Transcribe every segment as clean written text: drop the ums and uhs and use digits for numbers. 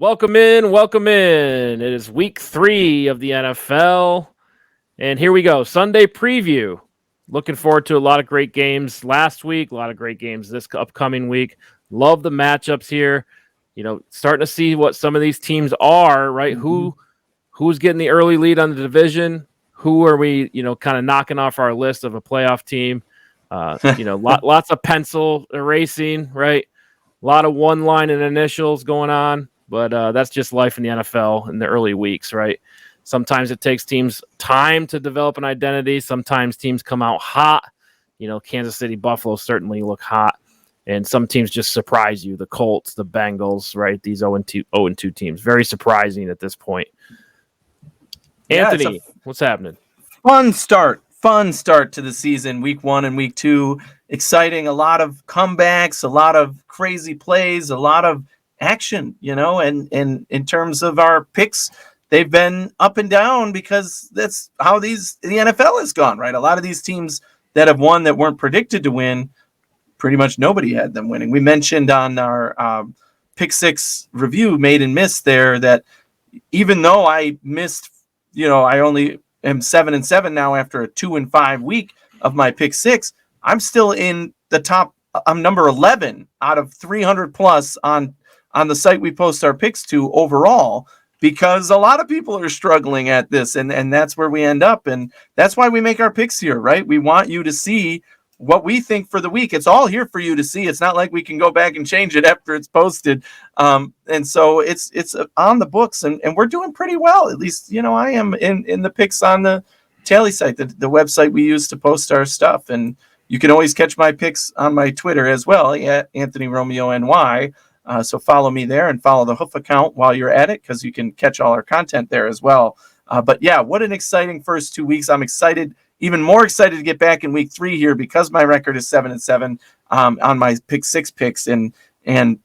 Welcome in, welcome in. It is week 3 of the NFL, and here we go. Sunday preview. Looking forward to a lot of great games last week, a lot of great games this upcoming week. Love the matchups here. You know, starting to see what some of these teams are, right? Mm-hmm. Who's getting the early lead on the division? Who are we, kind of knocking off our list of a playoff team? Lots of pencil erasing, right? A lot of one line and initials going on. But that's just life in the NFL in the early weeks, right? Sometimes it takes teams time to develop an identity. Sometimes teams come out hot. Kansas City, Buffalo certainly look hot. And some teams just surprise you. The Colts, the Bengals, right? These 0-2 teams. Very surprising at this point. Anthony, what's happening? Fun start to the season, week 1 and week 2. Exciting, a lot of comebacks, a lot of crazy plays, a lot of action, and in terms of our picks, they've been up and down because that's how the NFL has gone, right? A lot of these teams that have won that weren't predicted to win, pretty much nobody had them winning. We mentioned on our pick 6 review, made and missed there, that even though I missed, I only am 7-7 now after a 2-5 week of my pick 6, I'm still in the top. I'm number 11 out of 300 plus on the site we post our picks to overall, because a lot of people are struggling at this, and that's where we end up. And that's why we make our picks here, right? We want you to see what we think for the week. It's all here for you to see. It's not like we can go back and change it after it's posted. And so it's on the books, and we're doing pretty well. At least, I am in the picks on the Tally site, the website we use to post our stuff. And you can always catch my picks on my Twitter as well, at Anthony Romeo NY. So follow me there and follow the Hoof account while you're at it, because you can catch all our content there as well. But yeah, what an exciting first 2 weeks. I'm excited, even more excited to get back in week 3 here, because my record is 7-7 on my pick 6 picks and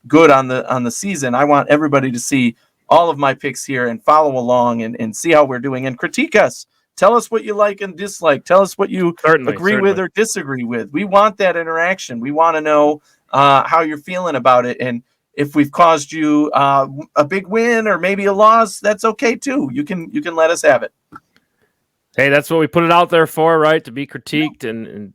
good on the season. I want everybody to see all of my picks here and follow along and see how we're doing and critique us. Tell us what you like and dislike. Tell us what you agree with or disagree with. We want that interaction. We want to know how you're feeling about it. And if we've caused you a big win or maybe a loss, that's okay too. You can let us have it. Hey, that's what we put it out there for, right? To be critiqued, and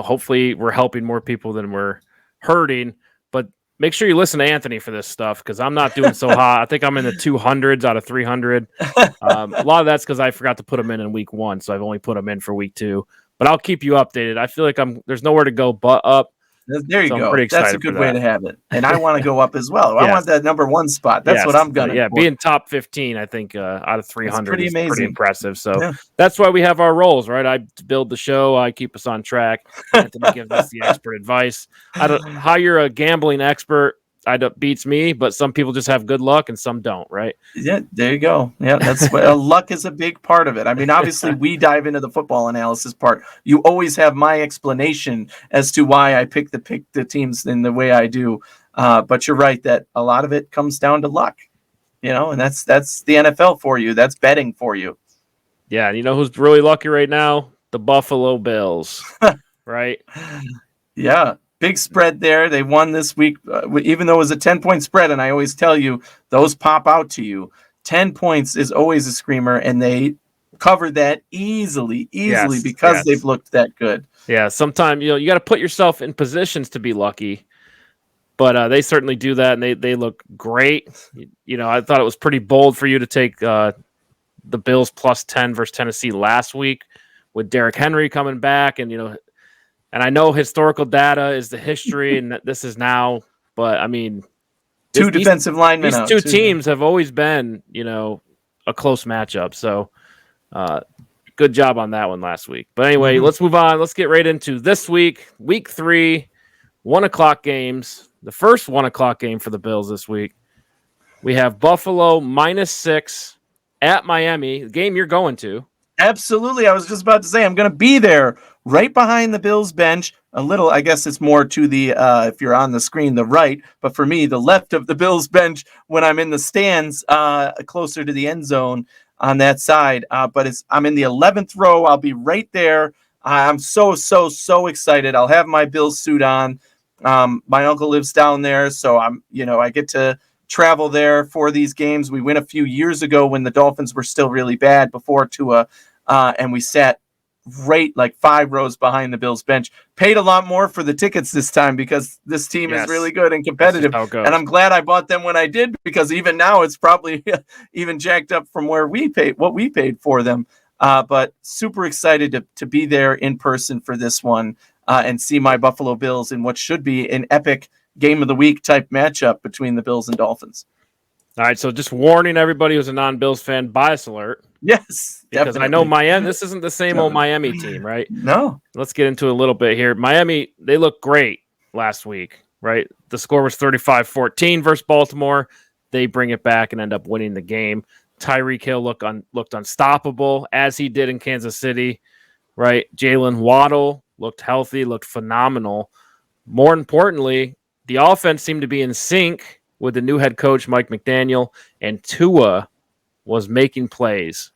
hopefully we're helping more people than we're hurting. But make sure you listen to Anthony for this stuff, because I'm not doing so hot. I think I'm in the 200s out of 300. A lot of that's because I forgot to put them in week 1, so I've only put them in for week 2. But I'll keep you updated. I feel like there's nowhere to go but up. There you go. That's a good way to have it. And I want to go up as well. Yes. I want that number 1 spot. That's what I'm going to do. Being top 15, I think, out of 300 is pretty impressive. So that's why we have our roles, right? I build the show. I keep us on track. Anthony gives us the expert advice. How you're a gambling expert beats me, but some people just have good luck and some don't, right? Yeah, there you go. Yeah, that's luck is a big part of it. I mean, obviously, we dive into the football analysis part. You always have my explanation as to why I pick the teams in the way I do. But you're right that a lot of it comes down to luck, and that's the NFL for you. That's betting for you. Yeah, and you know who's really lucky right now? The Buffalo Bills, right? Yeah. Big spread there. They won this week, even though it was a 10-point spread. And I always tell you, those pop out to you. 10 points is always a screamer, and they covered that easily because they've looked that good. Yeah, sometimes you got to put yourself in positions to be lucky, but they certainly do that, and they look great. I thought it was pretty bold for you to take the Bills plus 10 versus Tennessee last week with Derrick Henry coming back, and And I know historical data is the history, and this is now. But I mean, two defensive linemen. These two teams have always been, a close matchup. So, good job on that one last week. But anyway, let's move on. Let's get right into this week, week 3, 1:00 games. The first 1:00 game for the Bills this week. We have Buffalo -6 at Miami. The game you're going to. Absolutely. I was just about to say, I'm going to be there right behind the Bills bench. A little, I guess it's more to the, if you're on the screen, the right. But for me, the left of the Bills bench when I'm in the stands, closer to the end zone on that side. But I'm in the 11th row. I'll be right there. I'm so excited. I'll have my Bills suit on. My uncle lives down there. So I get to travel there for these games. We went a few years ago when the Dolphins were still really bad before Tua, and we sat right like 5 rows behind the Bills bench. Paid a lot more for the tickets this time because this team is really good and competitive. And I'm glad I bought them when I did, because even now it's probably even jacked up from what we paid for them. But super excited to be there in person for this one and see my Buffalo Bills in what should be an epic game of the week type matchup between the Bills and Dolphins. All right, so just warning everybody who's a non-Bills fan, bias alert. Yes, because definitely. I know Miami, this isn't the same old Miami team, right? No. Let's get into a little bit here. Miami, they looked great last week, right? The score was 35-14 versus Baltimore. They bring it back and end up winning the game. Tyreek Hill looked unstoppable, as he did in Kansas City, right? Jalen Waddle looked healthy, looked phenomenal. More importantly, the offense seemed to be in sync with the new head coach, Mike McDaniel, and Tua was making plays.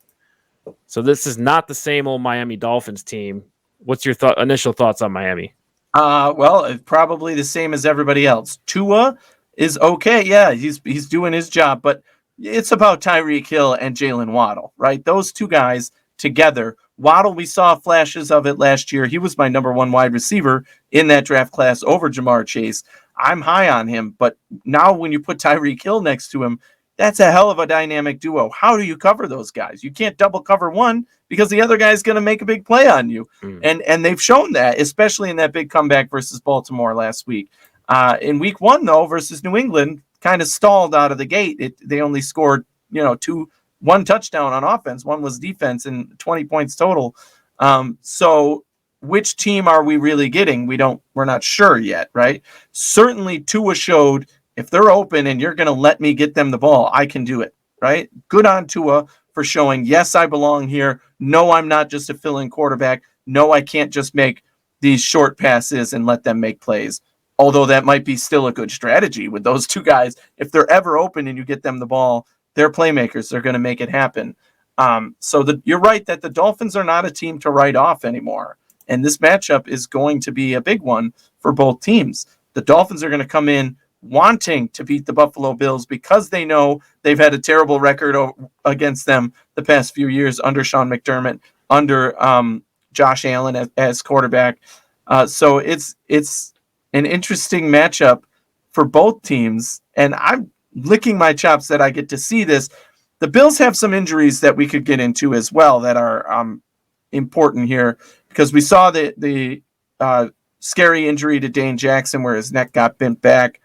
So this is not the same old Miami Dolphins team. What's your initial thoughts on Miami? Well, probably the same as everybody else. Tua is okay. Yeah, he's doing his job, but it's about Tyreek Hill and Jalen Waddle, right? Those two guys together. Waddle, we saw flashes of it last year. He was my number 1 wide receiver in that draft class over Jamar Chase. I'm high on him, but now when you put Tyreek Hill next to him, that's a hell of a dynamic duo. How do you cover those guys? You can't double cover one because the other guy's going to make a big play on you. And they've shown that, especially in that big comeback versus Baltimore last week. In week 1, though, versus New England, kind of stalled out of the gate. They only scored, 1 touchdown on offense. 1 was defense, and 20 points total. So which team are we really getting? We're not sure yet, right? Certainly Tua showed, if they're open and you're going to let me get them the ball, I can do it, right? Good on Tua for showing, yes, I belong here. No, I'm not just a fill-in quarterback. No, I can't just make these short passes and let them make plays. Although that might be still a good strategy with those two guys. If they're ever open and you get them the ball, they're playmakers. They're going to make it happen. You're right that the Dolphins are not a team to write off anymore. And this matchup is going to be a big one for both teams. The Dolphins are going to come in wanting to beat the Buffalo Bills because they know they've had a terrible record against them the past few years under Sean McDermott, under Josh Allen as quarterback. So it's an interesting matchup for both teams, and I'm licking my chops that I get to see this. The Bills have some injuries that we could get into as well that are important here, because we saw the scary injury to Dane Jackson where his neck got bent back.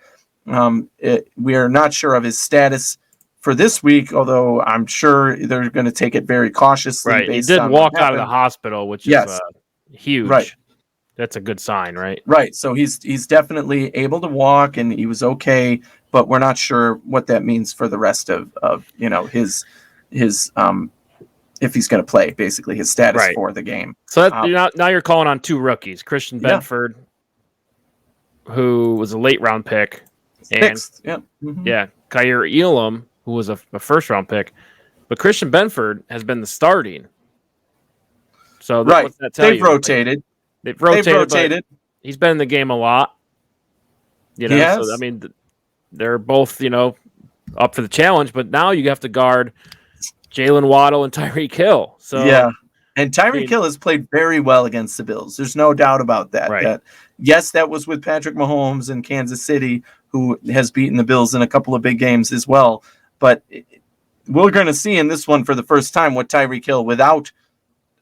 We are not sure of his status for this week, although I'm sure they're going to take it very cautiously. Right, he did walk out of the hospital, which is huge. Right. That's a good sign, right? Right. So he's definitely able to walk, and he was okay, but we're not sure what that means for the rest of his if he's going to play, basically his status for the game. So now you're calling on 2 rookies, Christian Benford, who was a late round pick, and Kyer Elam, who was a first round pick, but Christian Benford has been the starting. So what's that tell you? They've rotated. They've rotated. He's been in the game a lot. So I mean, they're both up for the challenge, but now you have to guard Jalen Waddle and Tyreek Hill. So and Tyreek Hill has played very well against the Bills. There's no doubt about that. Right. That was with Patrick Mahomes in Kansas City, who has beaten the Bills in a couple of big games as well. But we're going to see in this one for the first time what Tyreek Hill without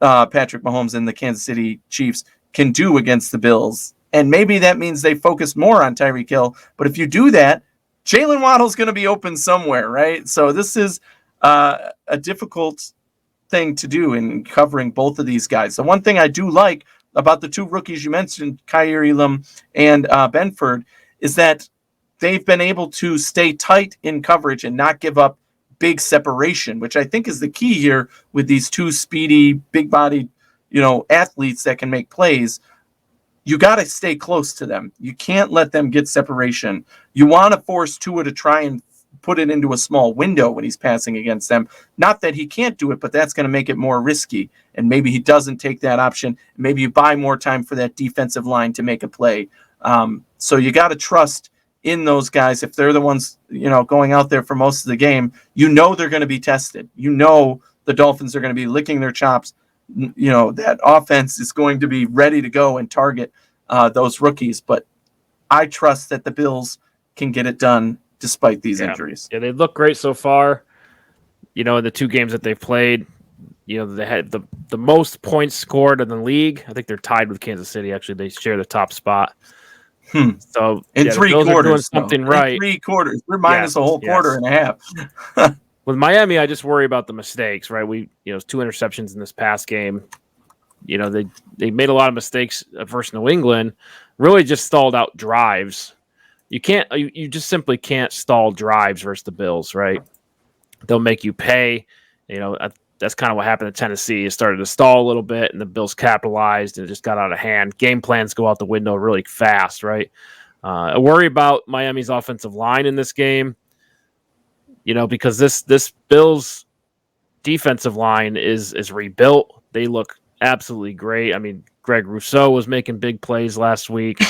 Patrick Mahomes and the Kansas City Chiefs can do against the Bills. And maybe that means they focus more on Tyreek Hill. But if you do that, Jalen Waddle's going to be open somewhere, right? So this is a difficult thing to do in covering both of these guys. The one thing I do like about the 2 rookies you mentioned, Kyer Elam and Benford, is that they've been able to stay tight in coverage and not give up big separation, which I think is the key here with these 2 speedy, big-bodied, athletes that can make plays. You got to stay close to them. You can't let them get separation. You want to force Tua to try and put it into a small window when he's passing against them. Not that he can't do it, but that's going to make it more risky. And maybe he doesn't take that option. Maybe you buy more time for that defensive line to make a play. So you got to trust in those guys, if they're the ones, going out there for most of the game, they're going to be tested. The Dolphins are going to be licking their chops. That offense is going to be ready to go and target those rookies. But I trust that the Bills can get it done despite these injuries. Yeah, they look great so far. In the 2 games that they've played, they had the most points scored in the league. I think they're tied with Kansas City. Actually, they share the top spot. So in 3 quarters, doing something right. In 3 quarters, we're minus a whole quarter and a half. With Miami, I just worry about the mistakes. Right, we 2 interceptions in this past game. They made a lot of mistakes versus New England. Really, just stalled out drives. You just simply can't stall drives versus the Bills. Right, they'll make you pay. That's kind of what happened to Tennessee. It started to stall a little bit, and the Bills capitalized, and it just got out of hand. Game plans go out the window really fast, right? I worry about Miami's offensive line in this game, because this Bills defensive line is rebuilt. They look absolutely great. I mean, Greg Rousseau was making big plays last week.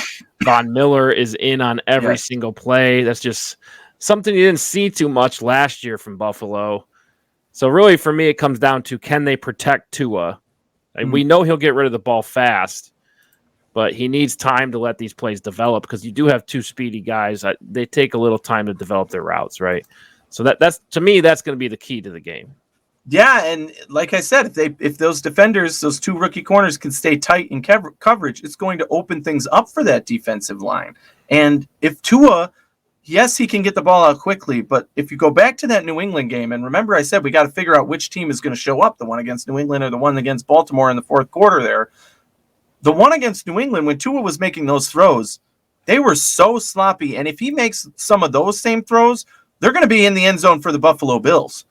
Von Miller is in on every single play. That's just something you didn't see too much last year from Buffalo. So really, for me, it comes down to, can they protect Tua? And we know he'll get rid of the ball fast, but he needs time to let these plays develop, because you do have 2 speedy guys. They take a little time to develop their routes, right? So that's to me, that's going to be the key to the game. Yeah, and like I said, if those defenders, those 2 rookie corners, can stay tight in coverage, it's going to open things up for that defensive line. And if Tua, yes, he can get the ball out quickly, but if you go back to that New England game, and remember I said we got to figure out which team is going to show up, the one against New England or the one against Baltimore in the 4th quarter there. The one against New England, when Tua was making those throws, they were so sloppy. And if he makes some of those same throws, they're going to be in the end zone for the Buffalo Bills.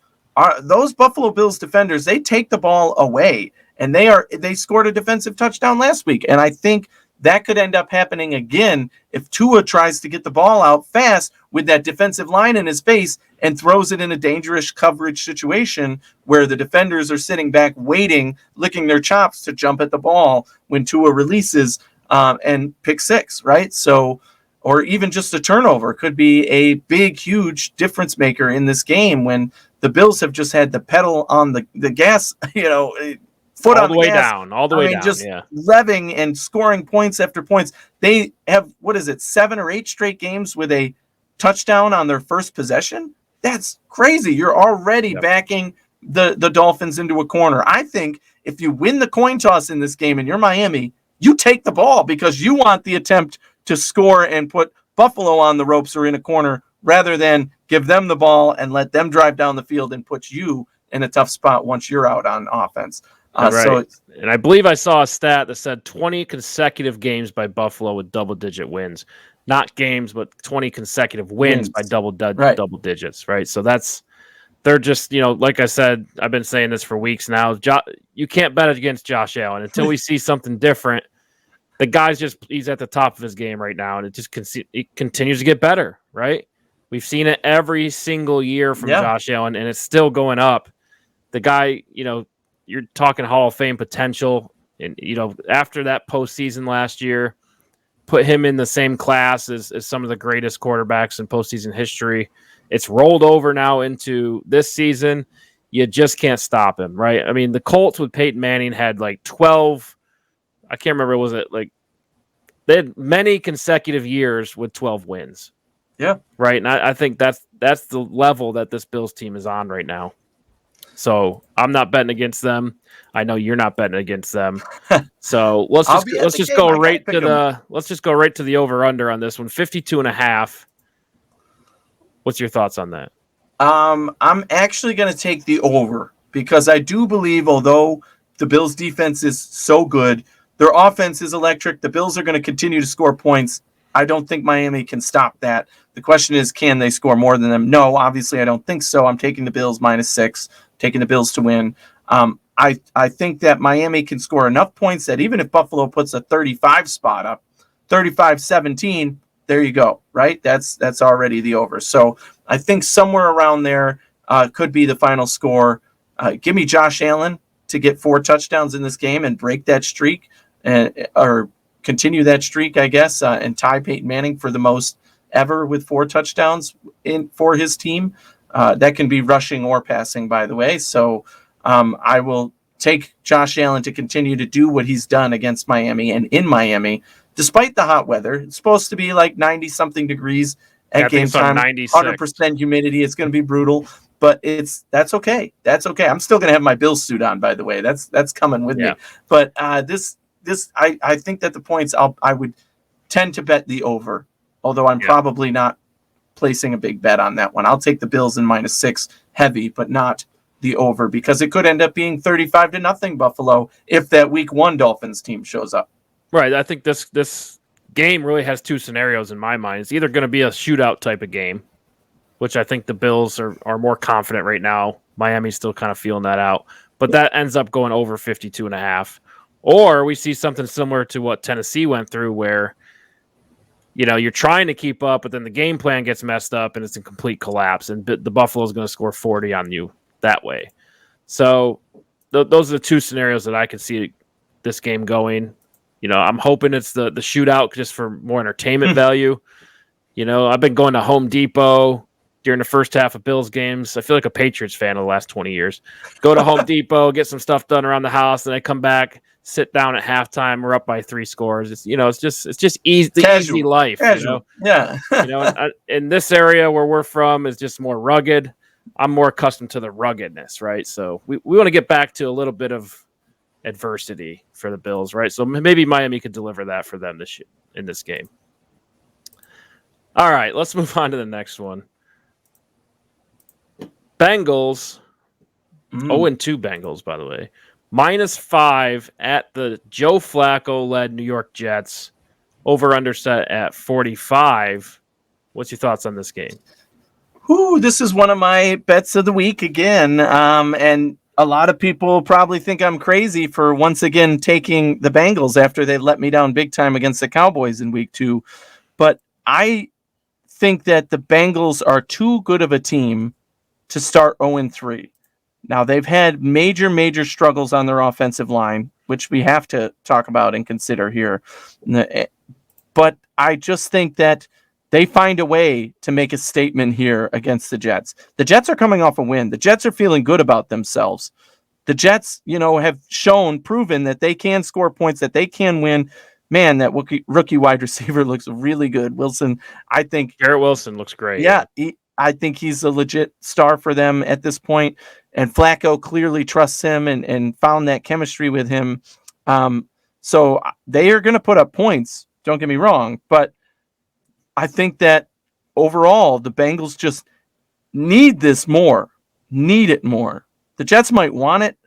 Those Buffalo Bills defenders, they take the ball away, and they scored a defensive touchdown last week. And I think that could end up happening again if Tua tries to get the ball out fast with that defensive line in his face and throws it in a dangerous coverage situation where the defenders are sitting back waiting, licking their chops to jump at the ball when Tua releases and pick 6, right? So, or even just a turnover could be a big, huge difference maker in this game when the Bills have just had the pedal on the gas, foot all on the way gas. down, all the way down, just revving and scoring points after points. They have, 7 or 8 straight games with a touchdown on their first possession? That's crazy. You're already backing the Dolphins into a corner. I think if you win the coin toss in this game and you're Miami, you take the ball because you want the attempt to score and put Buffalo on the ropes or in a corner rather than give them the ball and let them drive down the field and put you in a tough spot once you're out on offense. Right. And I believe I saw a stat that said 20 consecutive games by Buffalo with double-digit wins. Not games, but 20 consecutive wins by double digits, right? So they're just, like I said, I've been saying this for weeks now. You can't bet against Josh Allen until we see something different. The guy's he's at the top of his game right now, and it continues to get better, right? We've seen it every single year from Josh Allen, and it's still going up. The guy, you're talking Hall of Fame potential, and after that postseason last year, put him in the same class as some of the greatest quarterbacks in postseason history. It's rolled over now into this season. You just can't stop him, right? I mean, the Colts with Peyton Manning had 12. I can't remember. Was it they had many consecutive years with 12 wins? Yeah, right. And I think that's the level that this Bills team is on right now. So I'm not betting against them. I know you're not betting against them. So let's just go right to the over under on this one, 52.5. What's your thoughts on that? I'm actually going to take the over because I do believe, although the Bills defense is so good, their offense is electric. The Bills are going to continue to score points. I don't think Miami can stop that. The question is, can they score more than them? No, obviously I don't think so. I'm taking the Bills -6, taking the Bills to win. I think that Miami can score enough points that even if Buffalo puts a 35 spot up, 35-17, there you go, right? That's already the over. So I think somewhere around there could be the final score. Give me Josh Allen to get 4 touchdowns in this game and break that streak or continue that streak, I guess, and tie Peyton Manning for the most ever with 4 touchdowns for his team. That can be rushing or passing, by the way. So I will take Josh Allen to continue to do what he's done against Miami and in Miami, despite the hot weather. It's supposed to be like 90-something degrees at game time, 100% humidity. It's going to be brutal, but that's okay. That's okay. I'm still going to have my Bills suit on, by the way. That's coming with me. But I think that the points I would tend to bet the over, although I'm probably not placing a big bet on that one. I'll take the Bills in -6 heavy, but not the over, because it could end up being 35-0 Buffalo if that week 1 Dolphins team shows up. Right. I think this game really has 2 scenarios in my mind. It's either going to be a shootout type of game, which I think the Bills are more confident right now. Miami's still kind of feeling that out, but that ends up going over 52.5. Or we see something similar to what Tennessee went through, where you're trying to keep up, but then the game plan gets messed up and it's in complete collapse, and the Buffalo's going to score 40 on you that way. So those are the 2 scenarios that I could see this game going. I'm hoping it's the shootout just for more entertainment value. I've been going to Home Depot during the first half of Bills games. I feel like a Patriots fan of the last 20 years. Go to Home Depot, get some stuff done around the house, and I come back, sit down at halftime. We're up by 3 scores. It's just easy, easy life. Yeah. In this area where we're from is just more rugged. I'm more accustomed to the ruggedness, right? So we want to get back to a little bit of adversity for the Bills, right? So maybe Miami could deliver that for them in this game. All right, let's move on to the next one. Bengals, 0-2 Bengals, by the way. -5 at the Joe Flacco-led New York Jets. Over-under set at 45. What's your thoughts on this game? This is one of my bets of the week again. And a lot of people probably think I'm crazy for once again taking the Bengals after they let me down big time against the Cowboys in week 2. But I think that the Bengals are too good of a team to start 0-3. Now, they've had major struggles on their offensive line, which we have to talk about and consider here. But I just think that they find a way to make a statement here against the Jets. The Jets are coming off a win. The Jets are feeling good about themselves. The Jets, have proven that they can score points, that they can win. Man, that rookie wide receiver looks really good. Wilson, I think. Garrett Wilson looks great. Yeah, I think he's a legit star for them at this point. And Flacco clearly trusts him and found that chemistry with him. So they are going to put up points. Don't get me wrong. But I think that overall, the Bengals just need this more. Need it more. The Jets might want it.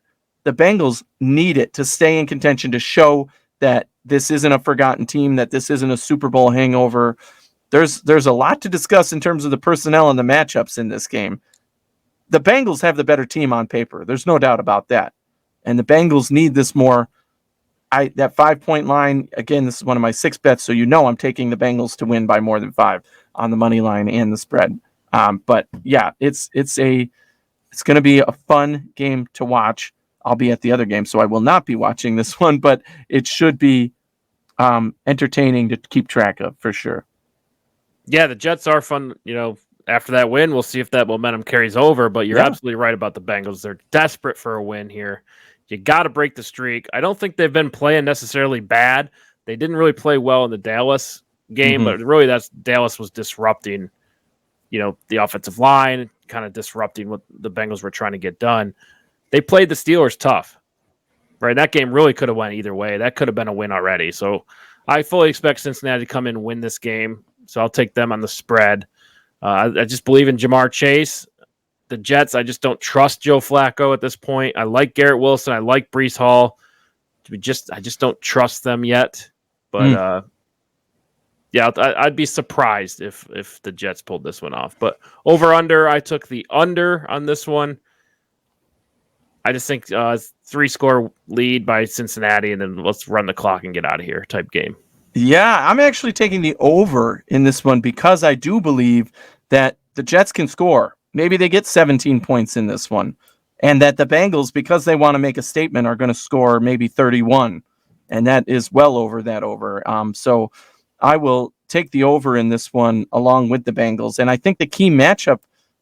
The Bengals need it to stay in contention, to show that this isn't a forgotten team, that this isn't a Super Bowl hangover. There's a lot to discuss in terms of the personnel and the matchups in this game. The Bengals have the better team on paper. There's no doubt about that. And the Bengals need this more. That 5-point line, again, this is one of my 6 bets, so I'm taking the Bengals to win by more than 5 on the money line and the spread. But yeah, it's going to be a fun game to watch. I'll be at the other game, so I will not be watching this one, but it should be entertaining to keep track of for sure. Yeah, the Jets are fun. After that win, we'll see if that momentum carries over, but you're absolutely right about the Bengals. They're desperate for a win here. You got to break the streak. I don't think they've been playing necessarily bad. They didn't really play well in the Dallas game, but really Dallas was disrupting, the offensive line, kind of disrupting what the Bengals were trying to get done. They played the Steelers tough, right? That game really could have went either way. That could have been a win already. So I fully expect Cincinnati to come in and win this game. So I'll take them on the spread. I just believe in Jamar Chase. The Jets, I just don't trust Joe Flacco at this point. I like Garrett Wilson. I like Breece Hall. I just don't trust them yet. But I'd be surprised if the Jets pulled this one off. But over/under, I took the under on this one. I just think 3-score lead by Cincinnati, and then let's run the clock and get out of here type game. Yeah, I'm actually taking the over in this one because I do believe that the Jets can score. Maybe they get 17 points in this one. And that the Bengals, because they want to make a statement, are going to score maybe 31. And that is well over that over. So I will take the over in this one along with the Bengals. And I think the key matchup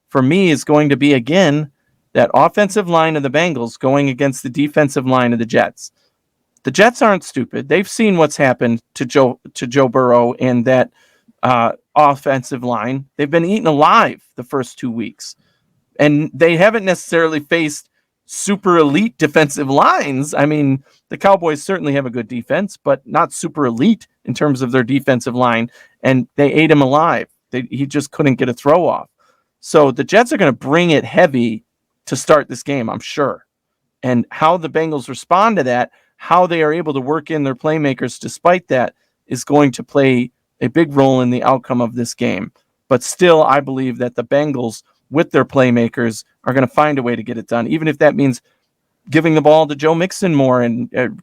for me is going to be, again, that offensive line of the Bengals going against the defensive line of the Jets. The Jets aren't stupid. They've seen what's happened to Joe Burrow and that offensive line. They've been eaten alive the first 2 weeks. And they haven't necessarily faced super elite defensive lines. I mean, the Cowboys certainly have a good defense, but not super elite in terms of their defensive line. And they ate him alive. He just couldn't get a throw off. So the Jets are going to bring it heavy to start this game, I'm sure. And how the Bengals respond to that, how they are able to work in their playmakers despite that, is going to play a big role in the outcome of this game. But still, I believe that the Bengals, with their playmakers, are going to find a way to get it done, even if that means giving the ball to Joe Mixon more and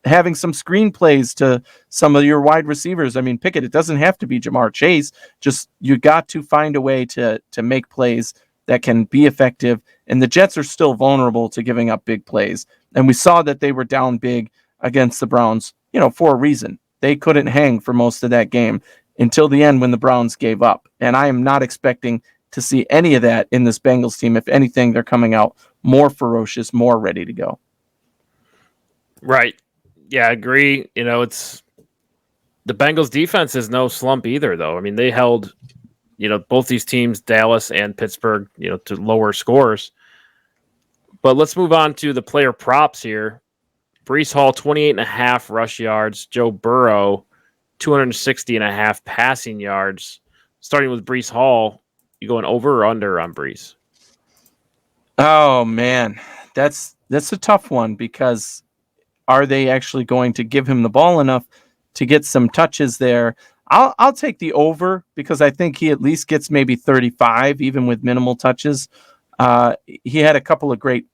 having some screen plays to some of your wide receivers. I mean, pick it. It doesn't have to be Jamar Chase. Just you got to find a way to make plays that can be effective. And the Jets are still vulnerable to giving up big plays. And we saw that they were down big against the Browns, for a reason. They couldn't hang for most of that game until the end when the Browns gave up. And I am not expecting to see any of that in this Bengals team. If anything, they're coming out more ferocious, more ready to go. Right. Yeah, I agree. It's the Bengals defense is no slump either, though. I mean, they held, both these teams, Dallas and Pittsburgh, to lower scores. But let's move on to the player props here. Breece Hall, 28.5 rush yards. Joe Burrow, 260.5 passing yards. Starting with Breece Hall, you going over or under on Breece? Oh, man. That's a tough one, because are they actually going to give him the ball enough to get some touches there? I'll take the over, because I think he at least gets maybe 35, even with minimal touches. He had a couple of great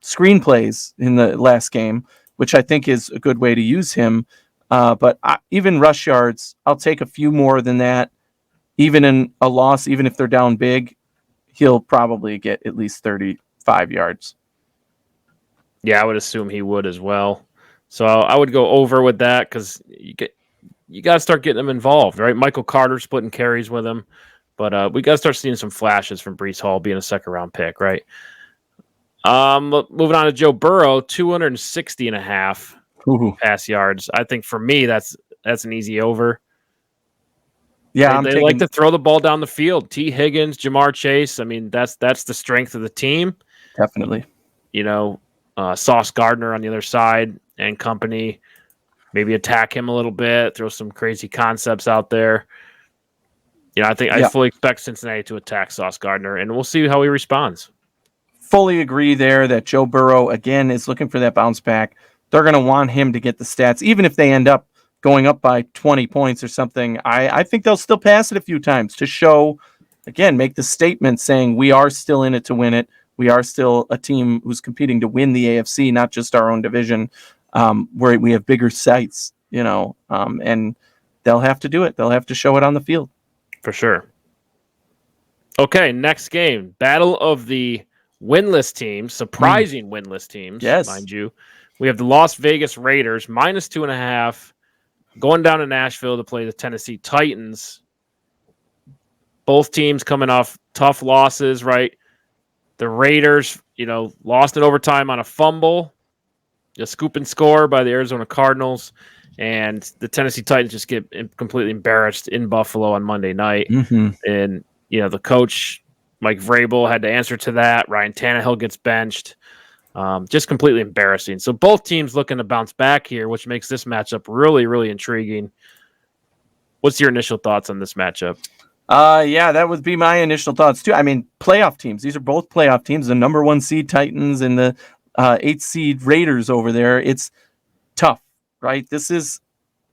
screenplays in the last game, which I think is a good way to use him. But even rush yards, I'll take a few more than that. Even in a loss, even if they're down big, he'll probably get at least 35 yards. Yeah, I would assume he would as well. So I would go over with that, because you got to start getting them involved, right? Michael Carter splitting carries with him. But we got to start seeing some flashes from Breece Hall being a second-round pick, right? Moving on to Joe Burrow, 260.5 pass yards. I think for me, that's an easy over. Yeah, they like to throw the ball down the field. T. Higgins, Jamar Chase. I mean, that's the strength of the team. Definitely. Sauce Gardner on the other side and company. Maybe attack him a little bit. Throw some crazy concepts out there. I fully expect Cincinnati to attack Sauce Gardner, and we'll see how he responds. Fully agree there that Joe Burrow, again, is looking for that bounce back. They're going to want him to get the stats, even if they end up going up by 20 points or something. I think they'll still pass it a few times to show, again, make the statement saying we are still in it to win it. We are still a team who's competing to win the AFC, not just our own division, where we have bigger sights, and they'll have to do it. They'll have to show it on the field. For sure. Okay, next game. Battle of the winless teams, surprising winless teams, yes, mind you. We have the Las Vegas Raiders, -2.5, going down to Nashville to play the Tennessee Titans. Both teams coming off tough losses, right? The Raiders, lost in overtime on a fumble, a scoop and score by the Arizona Cardinals, and the Tennessee Titans just get completely embarrassed in Buffalo on Monday night. Mm-hmm. And, the coach, Mike Vrabel, had to answer to that. Ryan Tannehill gets benched. Just completely embarrassing. So both teams looking to bounce back here, which makes this matchup really, really intriguing. What's your initial thoughts on this matchup? Yeah, that would be my initial thoughts too. I mean, playoff teams. These are both playoff teams. The number 1 seed Titans and the 8th seed Raiders over there. It's tough, right? This is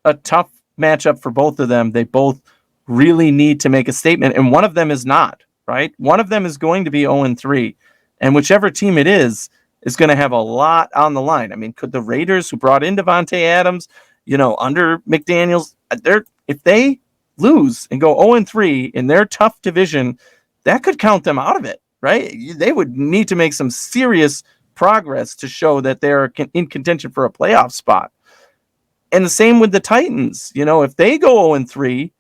a tough matchup for both of them. They both really need to make a statement, and one of them is not, right? One of them is going to be 0-3, and whichever team it is going to have a lot on the line. I mean, could the Raiders, who brought in Devontae Adams, under McDaniels, if they lose and go 0-3 in their tough division, that could count them out of it, right? They would need to make some serious progress to show that they're in contention for a playoff spot. And the same with the Titans. If they go 0-3,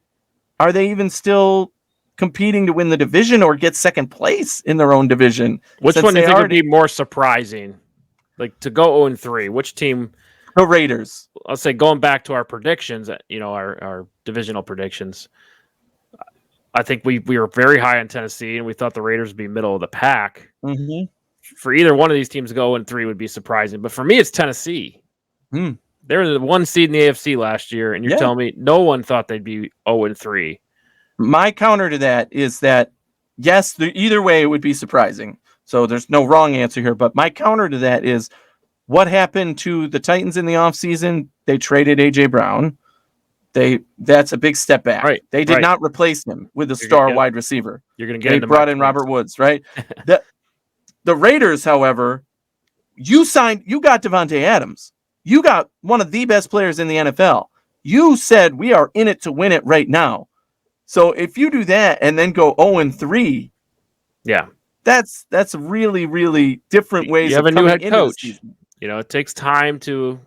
are they even still competing to win the division or get second place in their own division? Which one do you think would be more surprising? Like to go 0-3, which team? The Raiders. I'll say going back to our predictions, our divisional predictions. I think we were very high on Tennessee, and we thought the Raiders would be middle of the pack. Mm-hmm. For either one of these teams to go 0-3 would be surprising. But for me, it's Tennessee. They were the 1 seed in the AFC last year, and you're telling me no one thought they'd be 0-3. My counter to that is that, yes, either way it would be surprising. So there's no wrong answer here. But my counter to that is, what happened to the Titans in the offseason? They traded A.J. Brown. That's a big step back. Right, they did not replace him with a star wide receiver. You're going to They brought in Robert Woods, right? The Raiders, however, you got Devontae Adams. You got one of the best players in the NFL. You said we are in it to win it right now. So if you do that and then go 0-3, that's really, really different ways. You have a new head coach. It takes time to,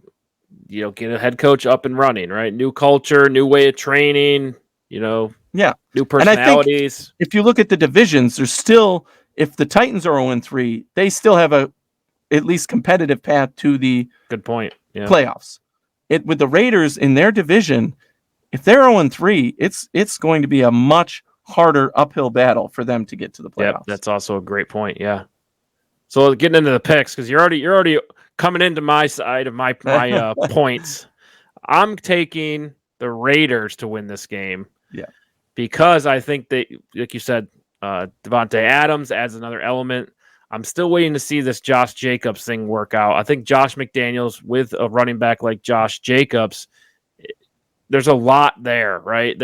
get a head coach up and running, right? New culture, new way of training, new personalities. And I think if you look at the divisions, there's still, if the Titans are 0-3, they still have a at least competitive path to the playoffs. With the Raiders in their division, if they're 0-3, it's going to be a much harder uphill battle for them to get to the playoffs. Yeah, that's also a great point. Yeah. So getting into the picks, because you're already coming into my side of my points. I'm taking the Raiders to win this game. Yeah. Because I think they, like you said, Devontae Adams adds another element. I'm still waiting to see this Josh Jacobs thing work out. I think Josh McDaniels with a running back like Josh Jacobs, there's a lot there, right?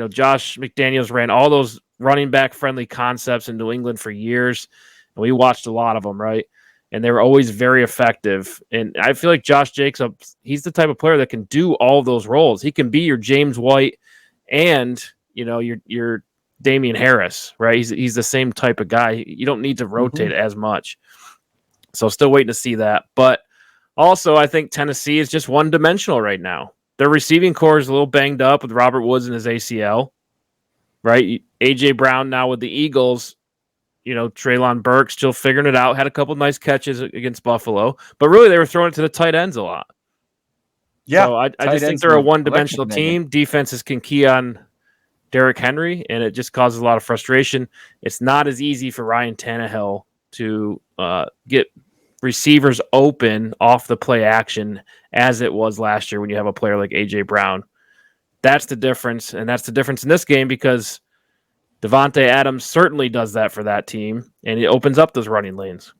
Josh McDaniels ran all those running back friendly concepts in New England for years, and we watched a lot of them, right? And they were always very effective. And I feel like Josh Jacobs, he's the type of player that can do all of those roles. He can be your James White and, your Damian Harris, right? He's the same type of guy. You don't need to rotate as much. So still waiting to see that. But also, I think Tennessee is just one-dimensional right now. Their receiving core is a little banged up with Robert Woods and his ACL, right? A.J. Brown now with the Eagles, Treylon Burks still figuring it out. Had a couple nice catches against Buffalo. But really, they were throwing it to the tight ends a lot. Yeah. So I just think they're a one-dimensional team. Defenses can key on Derrick Henry, and it just causes a lot of frustration. It's not as easy for Ryan Tannehill to get receivers open off the play action as it was last year when you have a player like A.J. Brown. That's the difference, and that's the difference in this game because Devontae Adams certainly does that for that team, and he opens up those running lanes.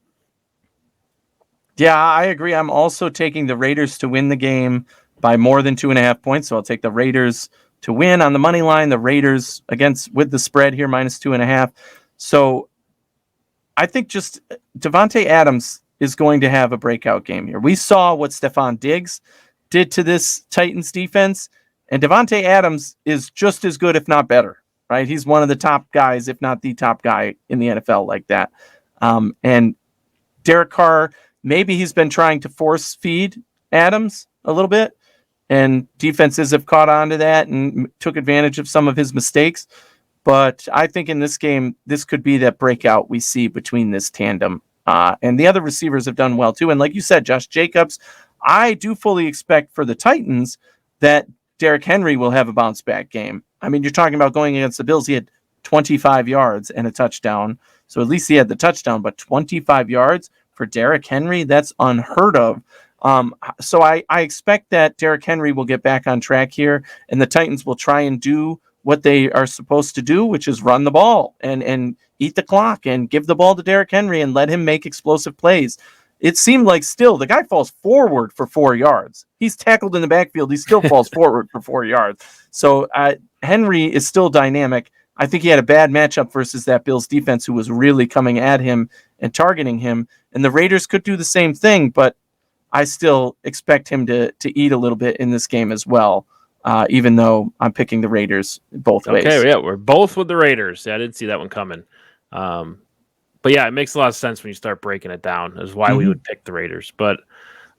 Yeah, I agree. I'm also taking the Raiders to win the game by more than 2.5 points, so I'll take the Raiders to win on the money line, the Raiders with the spread here, -2.5. So I think just Devontae Adams is going to have a breakout game here. We saw what Stephon Diggs did to this Titans defense, and Devontae Adams is just as good, if not better, right? He's one of the top guys, if not the top guy in the NFL like that. And Derek Carr, maybe he's been trying to force feed Adams a little bit, and defenses have caught on to that and took advantage of some of his mistakes. But I think in this game, this could be that breakout we see between this tandem. And the other receivers have done well too. And like you said, Josh Jacobs, I do fully expect for the Titans that Derrick Henry will have a bounce back game. I mean, you're talking about going against the Bills. He had 25 yards and a touchdown. So at least he had the touchdown, but 25 yards for Derrick Henry, that's unheard of. So I expect that Derrick Henry will get back on track here, and the Titans will try and do what they are supposed to do, which is run the ball and eat the clock and give the ball to Derrick Henry and let him make explosive plays. It seemed like still the guy falls forward for 4 yards. He's tackled in the backfield. He still falls forward for 4 yards. So Henry is still dynamic. I think he had a bad matchup versus that Bills defense who was really coming at him and targeting him. And the Raiders could do the same thing, but I still expect him to eat a little bit in this game as well, even though I'm picking the Raiders both ways. Okay, yeah, we're both with the Raiders. Yeah, I didn't see that one coming. But yeah, it makes a lot of sense when you start breaking it down as why we would pick the Raiders. But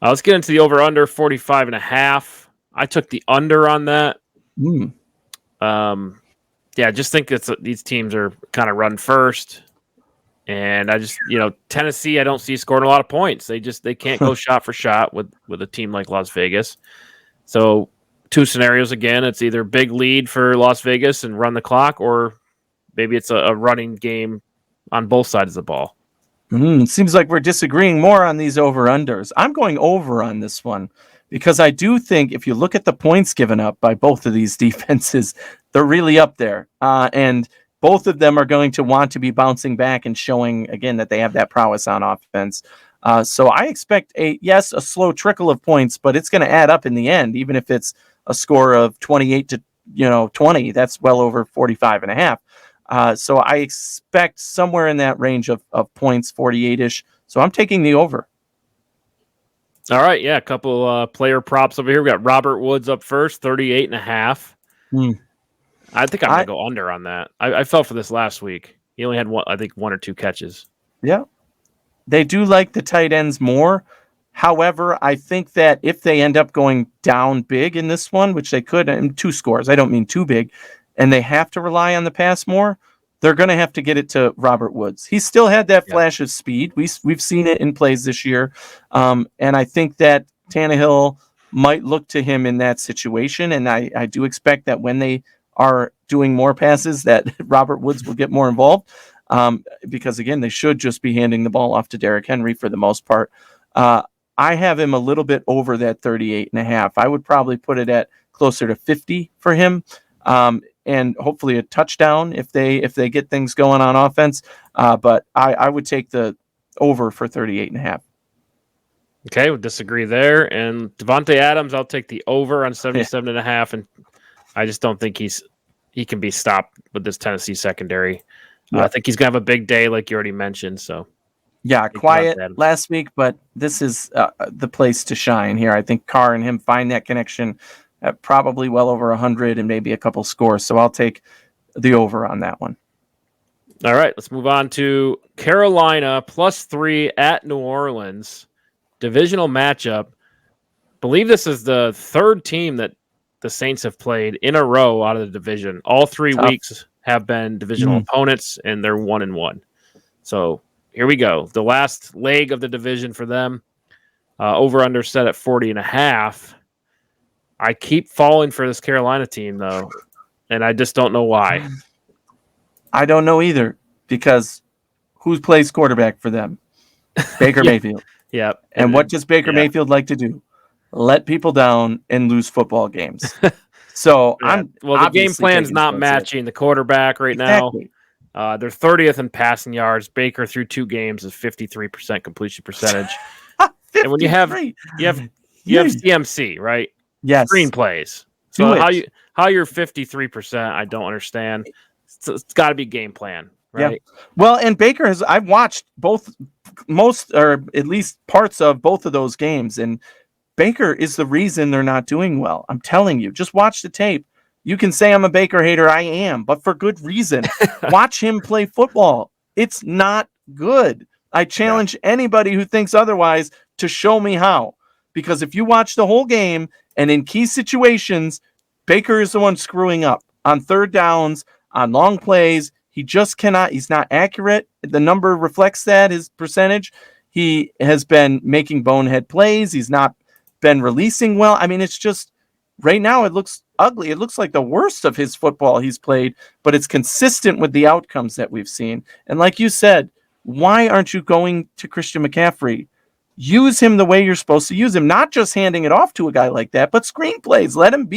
let's get into the over-under 45.5. I took the under on that. Mm. Yeah, I just think these teams are kind of run first. And I just, Tennessee, I don't see scoring a lot of points. They can't go shot for shot with a team like Las Vegas. So 2 scenarios again. It's either big lead for Las Vegas and run the clock, or maybe it's a running game on both sides of the ball. It seems like we're disagreeing more on these over-unders. I'm going over on this one because I do think if you look at the points given up by both of these defenses, they're really up there. And both of them are going to want to be bouncing back and showing, again, that they have that prowess on offense. So I expect a slow trickle of points, but it's going to add up in the end, even if it's a score of 28 to 20. That's well over 45.5. So I expect somewhere in that range of points, 48-ish. So I'm taking the over. All right, yeah, a couple player props over here. We got Robert Woods up first, 38.5. I think I'm going to go under on that. I fell for this last week. He only had 1 or 2 catches. Yeah. They do like the tight ends more. However, I think that if they end up going down big in this one, which they could in 2 scores, I don't mean too big, and they have to rely on the pass more, they're going to have to get it to Robert Woods. He still had that flash of speed. We've seen it in plays this year. And I think that Tannehill might look to him in that situation. And I do expect that when they are doing more passes that Robert Woods will get more involved because, again, they should just be handing the ball off to Derrick Henry for the most part. I have him a little bit over that 38.5. I would probably put it at closer to 50 for him, and hopefully a touchdown if they get things going on offense. But I would take the over for 38.5. Okay, we'll disagree there. And Devontae Adams, I'll take the over on 77.5, and I just don't think he can be stopped with this Tennessee secondary. I think he's going to have a big day, like you already mentioned. So, yeah, quiet last week, but this is the place to shine here. I think Carr and him find that connection at probably well over 100 and maybe a couple scores. So I'll take the over on that one. All right, let's move on to Carolina +3 at New Orleans. Divisional matchup. Believe this is the 3rd team that the Saints have played in a row out of the division. All 3 weeks have been divisional opponents, and they're 1-1. So here we go. The last leg of the division for them. Over-under set at 40.5. I keep falling for this Carolina team, though, and I just don't know why. I don't know either, because who plays quarterback for them? Baker Mayfield. Yeah. And what does Baker Mayfield like to do? Let people down and lose football games. So the game plan's not matching the quarterback right now. They're 30th in passing yards. Baker through 2 games is 53% completion percentage. And when you have CMC, right? Yes. Screenplays. So how you're 53%, I don't understand. It's got to be game plan, right? Yeah. Well, and Baker I've watched most or at least parts of both of those games, and Baker is the reason they're not doing well. I'm telling you, just watch the tape. You can say I'm a Baker hater. I am, but for good reason. Watch him play football. It's not good. I challenge anybody who thinks otherwise to show me how. Because if you watch the whole game and in key situations, Baker is the one screwing up on 3rd downs, on long plays. He just cannot. He's not accurate. The number reflects that, his percentage. He has been making bonehead plays. He's not been releasing well. I mean, it's just right now it looks ugly. It looks like the worst of his football he's played, but it's consistent with the outcomes that we've seen. And like you said, why aren't you going to Christian McCaffrey? Use him the way you're supposed to use him, not just handing it off to a guy like that, but screenplays. Let him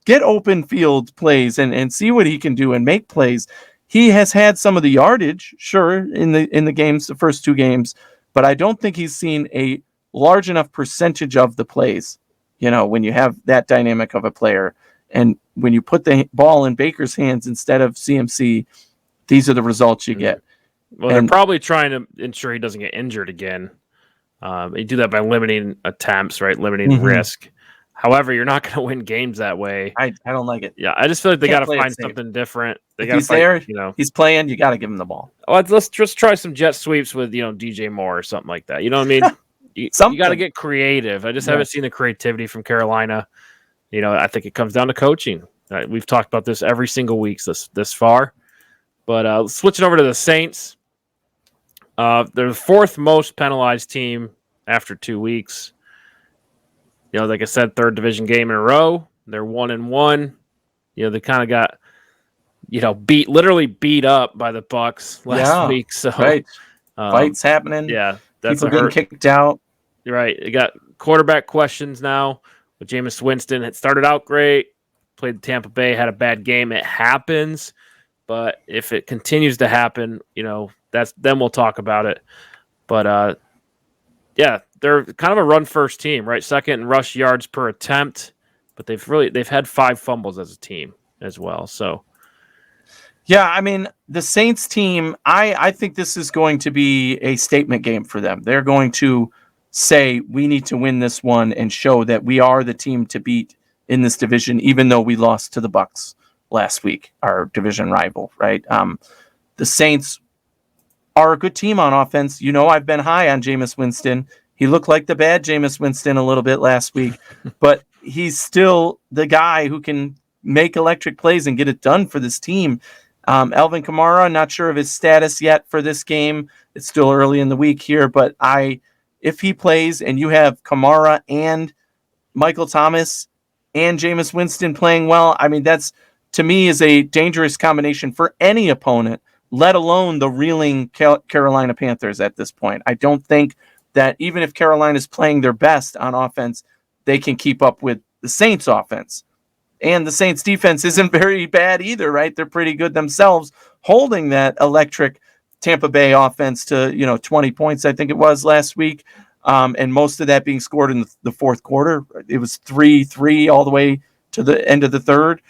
get open field plays and see what he can do and make plays. He has had some of the yardage, sure, in the games, the first 2 games, but I don't think he's seen a large enough percentage of the plays, when you have that dynamic of a player. And when you put the ball in Baker's hands instead of CMC, these are the results you get. Well, they're probably trying to ensure he doesn't get injured again. You do that by limiting attempts, right? Limiting risk. However, you're not going to win games that way. I don't like it. Yeah, I just feel like they got to find something different. They got to find, he's playing, you got to give him the ball. Let's just try some jet sweeps with, DJ Moore or something like that. You know what I mean? You got to get creative. I just haven't seen the creativity from Carolina. I think it comes down to coaching. We've talked about this every single week this far. But switching over to the Saints, they're the fourth most penalized team after 2 weeks. Like I said, third division game in a row. They're 1-1. They kind of got, literally beat up by the Bucs last week. So right. Fights happening. Yeah, that's people getting kicked out. Right. They got quarterback questions now with Jameis Winston. It started out great. Played Tampa Bay, had a bad game. It happens. But if it continues to happen, then we'll talk about it. But they're kind of a run first team, right? Second in rush yards per attempt, but they've had 5 fumbles as a team as well. So yeah, I mean, the Saints team, I think this is going to be a statement game for them. They're going to say we need to win this one and show that we are the team to beat in this division, even though we lost to the Bucs last week, our division rival, right? The Saints are a good team on offense. I've been high on Jameis Winston. He looked like the bad Jameis Winston a little bit last week, but he's still the guy who can make electric plays and get it done for this team. Alvin Kamara, not sure of his status yet for this game. It's still early in the week here, but if he plays and you have Kamara and Michael Thomas and Jameis Winston playing well, I mean, that's, to me, is a dangerous combination for any opponent, let alone the reeling Carolina Panthers at this point. I don't think that even if Carolina is playing their best on offense, they can keep up with the Saints offense. And the Saints defense isn't very bad either, right? They're pretty good themselves, holding that electric Tampa Bay offense to, 20 points, I think it was last week. And most of that being scored in the fourth quarter. It was 3-3 all the way to the end of the third.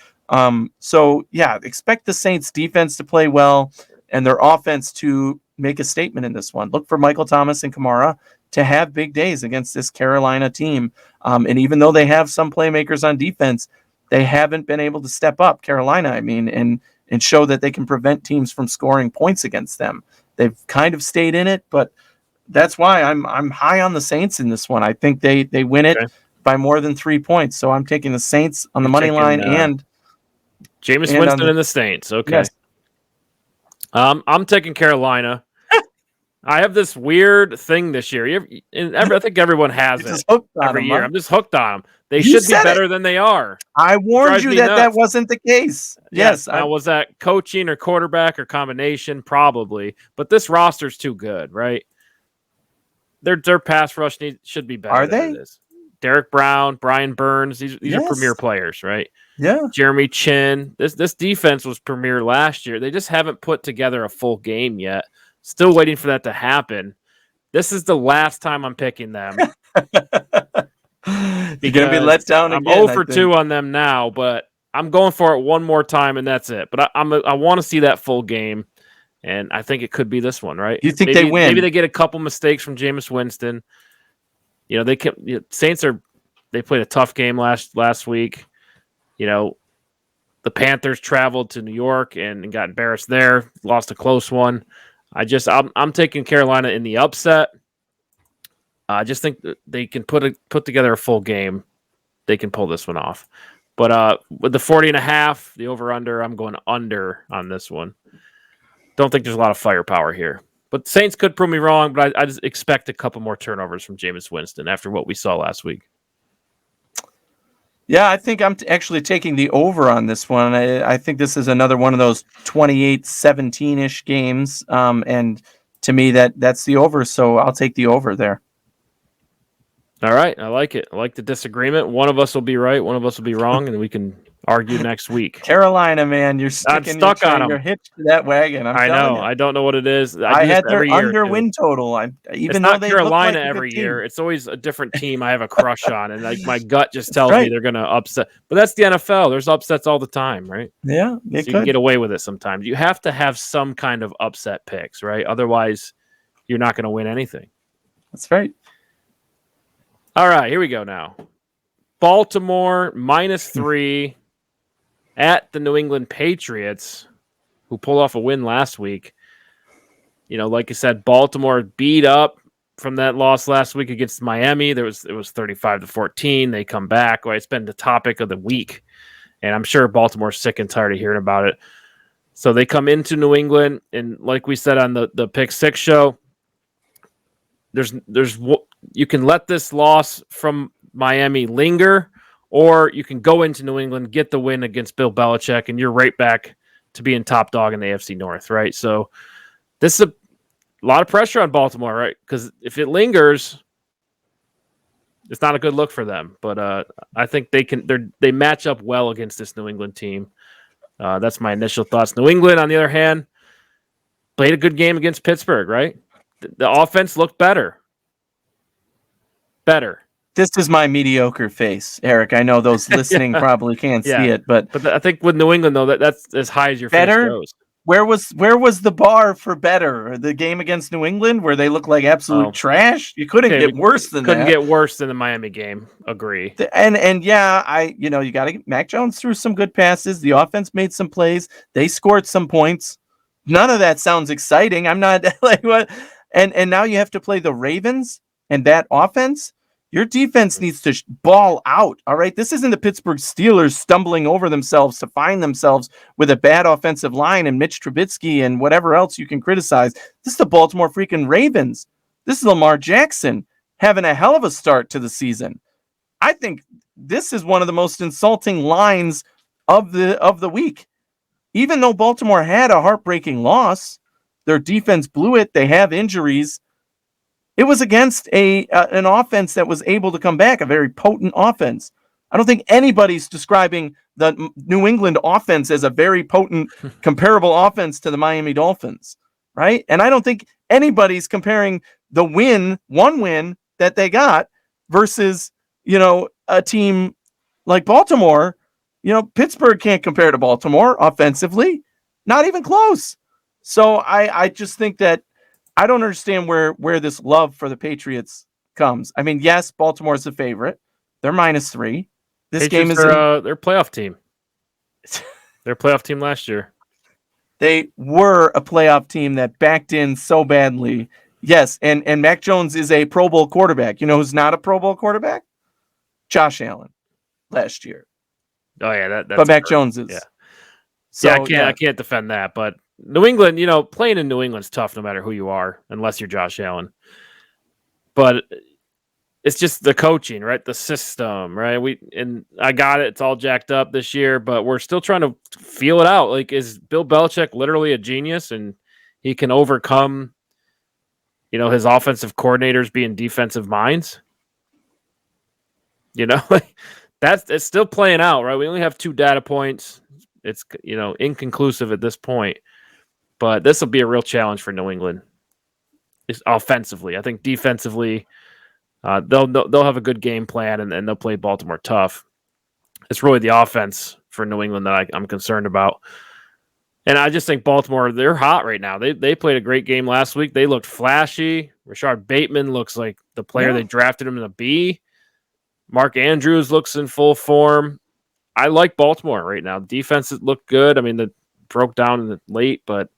So yeah, expect the Saints defense to play well and their offense to make a statement in this one. Look for Michael Thomas and Kamara to have big days against this Carolina team. And even though they have some playmakers on defense, they haven't been able to step up, Carolina, and show that they can prevent teams from scoring points against them. They've kind of stayed in it, but that's why I'm high on the Saints in this one. I think they win it by more than 3 points. So I'm taking the Saints on the money line and Jameis Winston and the Saints. Okay. Yes. I'm taking Carolina. I have this weird thing this year. I think everyone has it every year. I'm just hooked on them. They should be better than they are. I warned you that wasn't the case. Yes. Now, was that coaching or quarterback or combination? Probably. But this roster's too good, right? Their pass rush should be better. Are than they? It is. Derek Brown, Brian Burns, these are premier players, right? Yeah. Jeremy Chin. This defense was premier last year. They just haven't put together a full game yet. Still waiting for that to happen. This is the last time I'm picking them. You're going to be let down again. I'm 0 for 2 on them now, but I'm going for it one more time, and that's it. But I want to see that full game, and I think it could be this one, right? You think they win? Maybe they get a couple mistakes from Jameis Winston. Saints they played a tough game last week. The Panthers traveled to New York and got embarrassed there, lost a close one. I'm taking Carolina in the upset. I just think that they can put together a full game. They can pull this one off. But with the 40.5, the over-under, I'm going under on this one. Don't think there's a lot of firepower here. But Saints could prove me wrong, but I just expect a couple more turnovers from Jameis Winston after what we saw last week. Yeah, I think I'm actually taking the over on this one. I think this is another one of those 28-17-ish games. And to me, that's the over, so I'll take the over there. All right, I like it. I like the disagreement. One of us will be right, one of us will be wrong, and we can argue next week. Carolina, man, you're stuck on them. You're hitched to that wagon. I know. I don't know what it is. I had their under win total. Even though they Carolina look like every year, it's always a different team I have a crush on, and my gut just tells me they're going to upset. But that's the NFL. There's upsets all the time, right? Yeah, you can get away with it sometimes. You have to have some kind of upset picks, right? Otherwise, you're not going to win anything. That's right. All right, here we go now. Baltimore -3 at the New England Patriots, who pulled off a win last week. Like I said, Baltimore beat up from that loss last week against Miami. It was 35-14. They come back. Well, it's been the topic of the week, and I'm sure Baltimore's sick and tired of hearing about it. So they come into New England, and like we said on the Pick Six show, there's you can let this loss from Miami linger, or you can go into New England, get the win against Bill Belichick, and you're right back to being top dog in the AFC North, right? So this is a lot of pressure on Baltimore, right? Because if it lingers, it's not a good look for them. But I think they match up well against this New England team. That's my initial thoughts. New England, on the other hand, played a good game against Pittsburgh, right? The offense looked better. This is my mediocre face, Eric. I know those listening probably can't see it, but I think with New England, though, that's as high as your face goes. Where was the bar for better? The game against New England, where they look like absolute trash? You couldn't get worse than that. Couldn't get worse than the Miami game. Agree. And yeah, you got to get Mac Jones threw some good passes. The offense made some plays. They scored some points. None of that sounds exciting. I'm not like what. And now you have to play the Ravens and that offense. Your defense needs to ball out, all right? This isn't the Pittsburgh Steelers stumbling over themselves to find themselves with a bad offensive line and Mitch Trubisky and whatever else you can criticize. This is the Baltimore freaking Ravens. This is Lamar Jackson having a hell of a start to the season. I think this is one of the most insulting lines of the week. Even though Baltimore had a heartbreaking loss, their defense blew it. They have injuries. It was against an offense that was able to come back, a very potent offense. I don't think anybody's describing the New England offense as a very potent, comparable offense to the Miami Dolphins, right? And I don't think anybody's comparing the one win that they got versus, a team like Baltimore. Pittsburgh can't compare to Baltimore offensively, not even close. So I just think that I don't understand where this love for the Patriots comes. I mean, yes, Baltimore's the favorite. They're -3. This game is their playoff team. Their playoff team last year. They were a playoff team that backed in so badly. Yes, and Mac Jones is a Pro Bowl quarterback. You know who's not a Pro Bowl quarterback? Josh Allen last year. Oh yeah, that's but Mac Jones is. Yeah. So, I can't defend that, but New England, playing in New England's tough no matter who you are, unless you're Josh Allen. But it's just the coaching, right? The system, right? I got it. It's all jacked up this year, but we're still trying to feel it out. Like, is Bill Belichick literally a genius and he can overcome, his offensive coordinators being defensive minds? It's still playing out, right? We only have 2 data points. It's, inconclusive at this point. But this will be a real challenge for New England. It's offensively. I think defensively, they'll have a good game plan and they'll play Baltimore tough. It's really the offense for New England that I'm concerned about. And I just think Baltimore, they're hot right now. They played a great game last week. They looked flashy. Rashard Bateman looks like the player they drafted him to be. Mark Andrews looks in full form. I like Baltimore right now. Defense looked good. I mean, they broke down late, but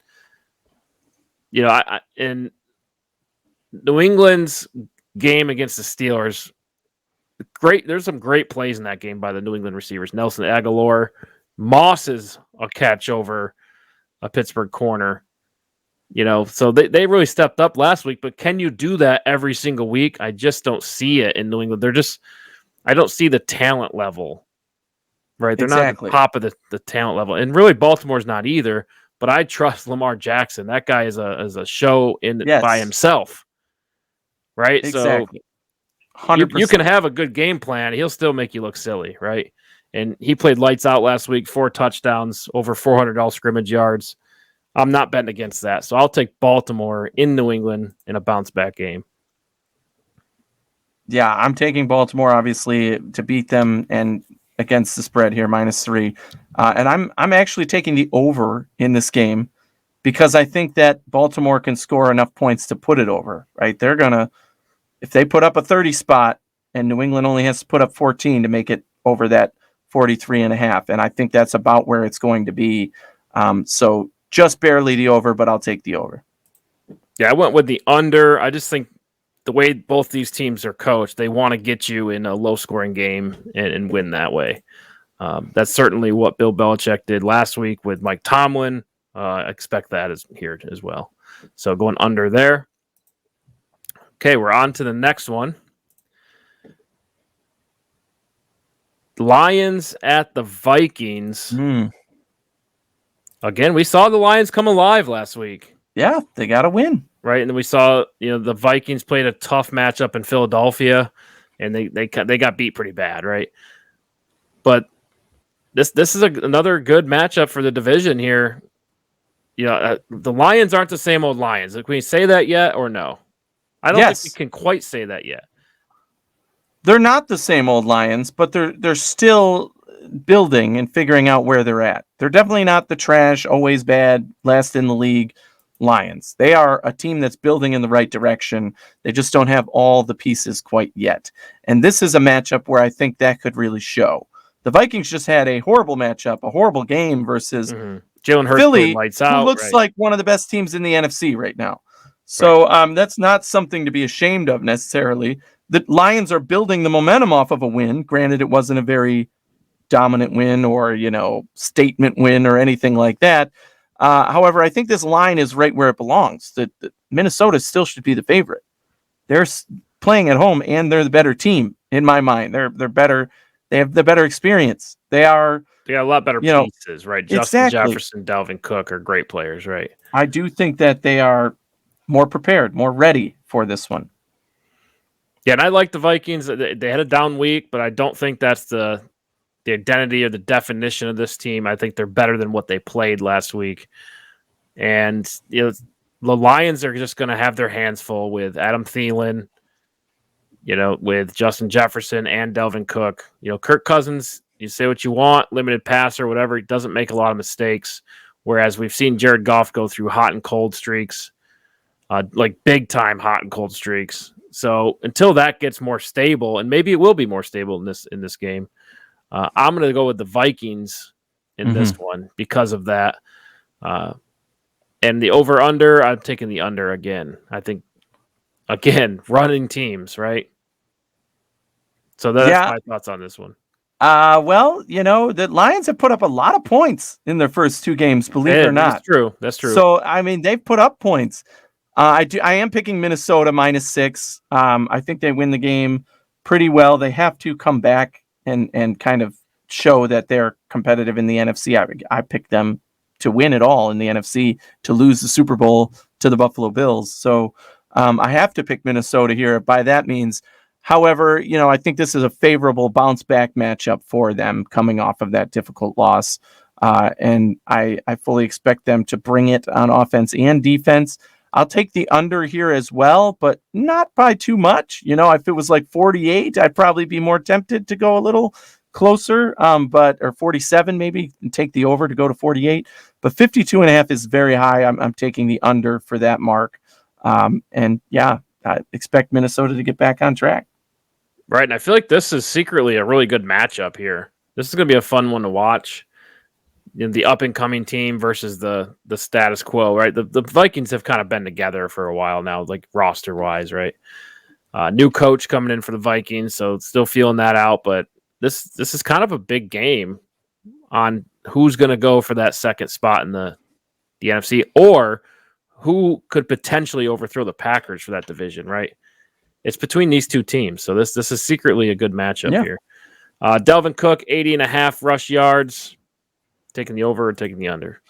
in New England's game against the Steelers, there's some great plays in that game by the New England receivers. Nelson Aguilar, Moss's a catch over a Pittsburgh corner. So they really stepped up last week, but can you do that every single week? I just don't see it in New England. I don't see the talent level, right? They're not at the top of the talent level. And really Baltimore's not either. But I trust Lamar Jackson. That guy is a show by himself, right? Exactly. So you can have a good game plan. He'll still make you look silly, right? And he played lights out last week, 4 touchdowns, over 400 all scrimmage yards. I'm not betting against that. So I'll take Baltimore in New England in a bounce-back game. Yeah, I'm taking Baltimore, obviously, to beat them and against the spread here, -3. And I'm actually taking the over in this game because I think that Baltimore can score enough points to put it over, right? They're going to, if they put up a 30 spot and New England only has to put up 14 to make it over that 43.5. And I think that's about where it's going to be. So just barely the over, but I'll take the over. Yeah, I went with the under. I just think the way both these teams are coached, they want to get you in a low-scoring game and win that way. That's certainly what Bill Belichick did last week with Mike Tomlin. I expect that here as well. So going under there. Okay, we're on to the next one. Lions at the Vikings. Again, we saw the Lions come alive last week. Yeah, they got to win. Right, and then we saw the Vikings played a tough matchup in Philadelphia, and they got beat pretty bad, right? But this is another good matchup for the division here. The Lions aren't the same old Lions. Can we say that yet or no? I don't think we can quite say that yet. They're not the same old Lions, but they're still building and figuring out where they're at. They're definitely not the trash, always bad, last in the league Lions. They are a team that's building in the right direction. They just don't have all the pieces quite yet. And this is a matchup where I think that could really show. The Vikings just had a horrible matchup, a horrible game versus Jalen Hurts Philly, lights out, who looks like one of the best teams in the NFC right now. So that's not something to be ashamed of necessarily. The Lions are building the momentum off of a win. Granted, it wasn't a very dominant win or, statement win or anything like that. However, I think this line is right where it belongs. That Minnesota still should be the favorite. They're playing at home and they're the better team in my mind. They're better. They have the better experience. They got a lot better pieces, right? Justin Jefferson, Dalvin Cook are great players, right? I do think that they are more prepared, more ready for this one. Yeah, and I like the Vikings. They had a down week, but I don't think that's the identity or the definition of this team. I think they're better than what they played last week. And the Lions are just going to have their hands full with Adam Thielen, with Justin Jefferson and Dalvin Cook. Kirk Cousins, you say what you want, limited passer, whatever, he doesn't make a lot of mistakes. Whereas we've seen Jared Goff go through hot and cold streaks, like big time hot and cold streaks. So until that gets more stable, and maybe it will be more stable in this game, I'm going to go with the Vikings in this one because of that. And the over-under, I'm taking the under again. I think, again, running teams, right? So that's my thoughts on this one. Well, the Lions have put up a lot of points in their first two games, believe it or not. That's true. So, they've put up points. I am picking Minnesota -6. I think they win the game pretty well. They have to come back and kind of show that they're competitive in the NFC. I picked them to win it all in the NFC, to lose the Super Bowl to the Buffalo Bills. So I have to pick Minnesota here. By that means, however, I think this is a favorable bounce back matchup for them coming off of that difficult loss. And I fully expect them to bring it on offense and defense. I'll take the under here as well, but not by too much. If it was like 48, I'd probably be more tempted to go a little closer, or 47 maybe, and take the over to go to 48. But 52.5 is very high. I'm taking the under for that mark. I expect Minnesota to get back on track. Right, and I feel like this is secretly a really good matchup here. This is going to be a fun one to watch. The up-and-coming team versus the status quo, right? The Vikings have kind of been together for a while now, like roster-wise, right? New coach coming in for the Vikings, so still feeling that out. But this is kind of a big game on who's going to go for that second spot in the NFC, or who could potentially overthrow the Packers for that division, right? It's between these two teams, so this is secretly a good matchup here. Dalvin Cook, 80.5 rush yards. Taking the over or taking the under?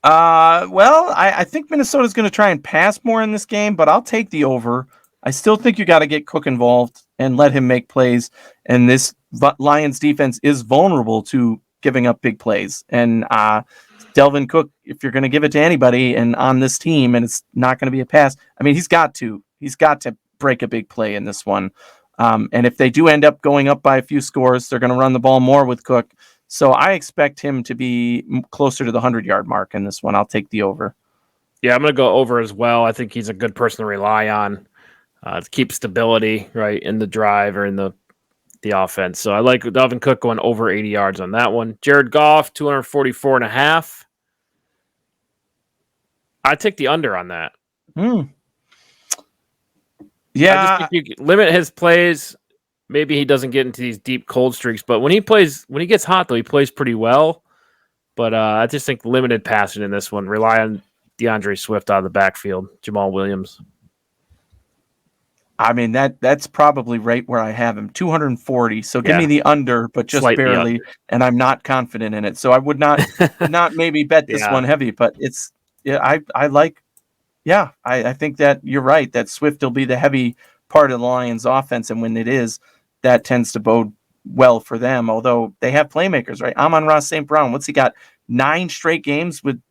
I think Minnesota's going to try and pass more in this game, but I'll take the over. I still think you got to get Cook involved and let him make plays. And this Lions defense is vulnerable to giving up big plays. And Dalvin Cook, if you're going to give it to anybody and on this team, and it's not going to be a pass, he's got to break a big play in this one. And if they do end up going up by a few scores, they're going to run the ball more with Cook. So I expect him to be closer to the 100-yard mark in this one. I'll take the over. Yeah, I'm going to go over as well. I think he's a good person to rely on to keep stability, right, in the drive or in the offense. So I like Dalvin Cook going over 80 yards on that one. Jared Goff, 244.5. I take the under on that. Yeah. I just think you limit his plays. Maybe he doesn't get into these deep cold streaks, but when he gets hot, though, he plays pretty well. But I just think limited passing in this one. Rely on DeAndre Swift out of the backfield, Jamal Williams. I mean, that's probably right where I have him, 240. So give me the under, but just Slightly barely, under. and I'm not confident in it. So I would not maybe bet this one heavy, but I think that you're right, that Swift will be the heavy part of the Lions offense, and when it is, that tends to bode well for them, although they have playmakers, right? Amon-Ra St. Brown, what's he got? 9 straight games with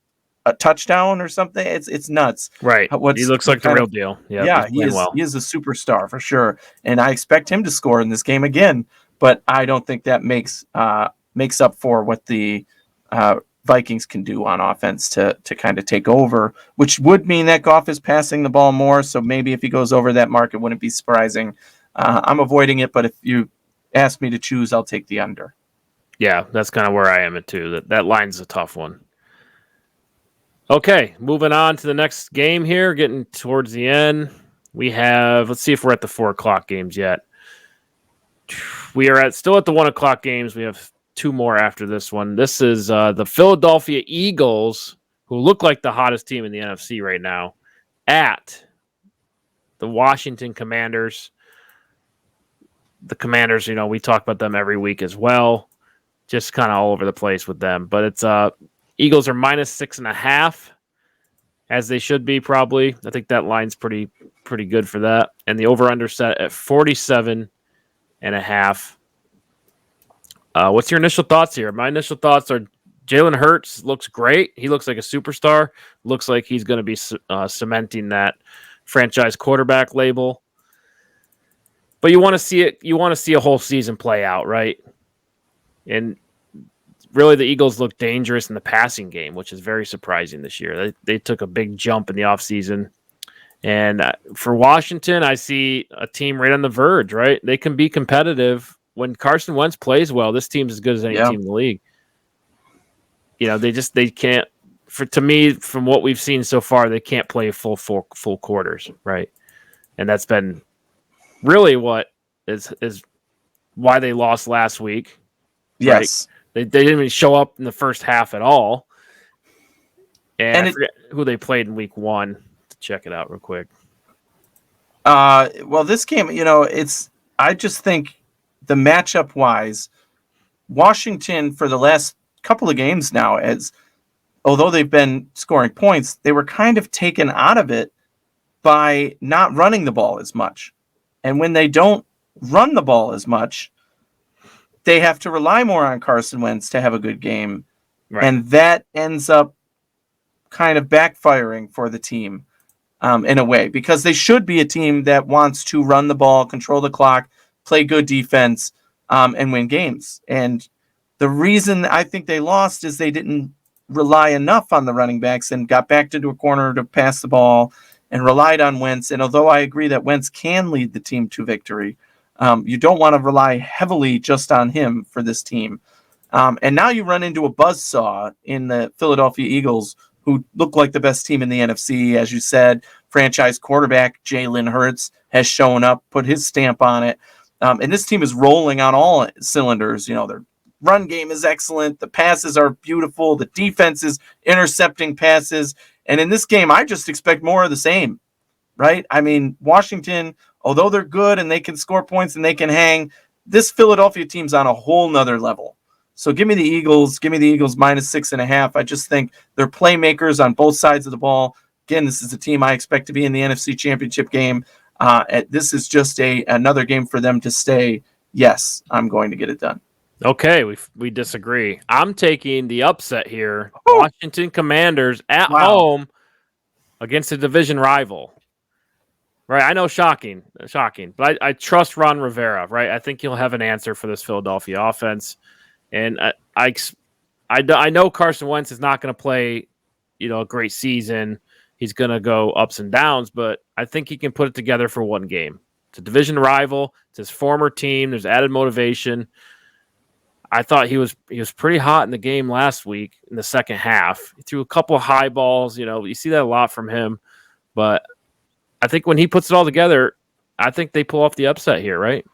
a touchdown or something. It's nuts. Right. He looks like the real deal. Yeah, he is a superstar for sure. And I expect him to score in this game again, but I don't think that makes up for what the Vikings can do on offense to kind of take over, which would mean that Goff is passing the ball more. So maybe if he goes over that mark, it wouldn't be surprising. I'm avoiding it, but if you ask me to choose, I'll take the under. Yeah, that's kind of where I am at too. That line's a tough one. Okay, moving on to the next game here, getting towards the end. We have, let's see if we're at the 4:00 games yet. We are still at the 1:00 games. We have 2 more after this one. This is the Philadelphia Eagles, who look like the hottest team in the NFC right now, at the Washington Commanders. The Commanders, we talk about them every week as well. Just kind of all over the place with them. But it's Eagles are -6.5, as they should be probably. I think that line's pretty good for that. And the over-under set at 47.5. What's your initial thoughts here? My initial thoughts are Jalen Hurts looks great. He looks like a superstar. Looks like he's going to be cementing that franchise quarterback label. But you want to see it. You want to see a whole season play out, right? And really, the Eagles look dangerous in the passing game, which is very surprising this year. They took a big jump in the offseason. And for Washington, I see a team right on the verge, right? They can be competitive. When Carson Wentz plays well, this team's as good as any team in the league. They can't. To me, from what we've seen so far, they can't play full quarters, right? And that's been really what is why they lost last week. Yes. Right? They didn't even show up in the first half at all. And I forget who they played in week 1 to check it out real quick. Well, this game, I just think the matchup wise, Washington for the last couple of games now, although they've been scoring points, they were kind of taken out of it by not running the ball as much. And when they don't run the ball as much, they have to rely more on Carson Wentz to have a good game. Right. And that ends up kind of backfiring for the team in a way, because they should be a team that wants to run the ball, control the clock, play good defense, and win games. And the reason I think they lost is they didn't rely enough on the running backs and got backed into a corner to pass the ball and relied on Wentz. And although I agree that Wentz can lead the team to victory, you don't want to rely heavily just on him for this team. And now you run into a buzzsaw in the Philadelphia Eagles, who look like the best team in the NFC. As you said, franchise quarterback Jalen Hurts has shown up, put his stamp on it. And this team is rolling on all cylinders. Their run game is excellent. The passes are beautiful. The defense is intercepting passes. And in this game, I just expect more of the same, right? I mean, Washington, although they're good and they can score points and they can hang, this Philadelphia team's on a whole nother level. So give me the Eagles. Give me the Eagles -6.5. I just think they're playmakers on both sides of the ball. Again, this is a team I expect to be in the NFC Championship game. This is just another game for them to stay. Yes, I'm going to get it done. Okay, we disagree. I'm taking the upset here. Washington Commanders at home against a division rival. Right, I know, shocking, but I trust Ron Rivera. Right, I think he'll have an answer for this Philadelphia offense, and I know Carson Wentz is not going to play, a great season. He's going to go ups and downs, but I think he can put it together for one game. It's a division rival. It's his former team. There's added motivation. I thought he was pretty hot in the game last week in the second half. He threw a couple of high balls. You see that a lot from him, but I think when he puts it all together, I think they pull off the upset here, right?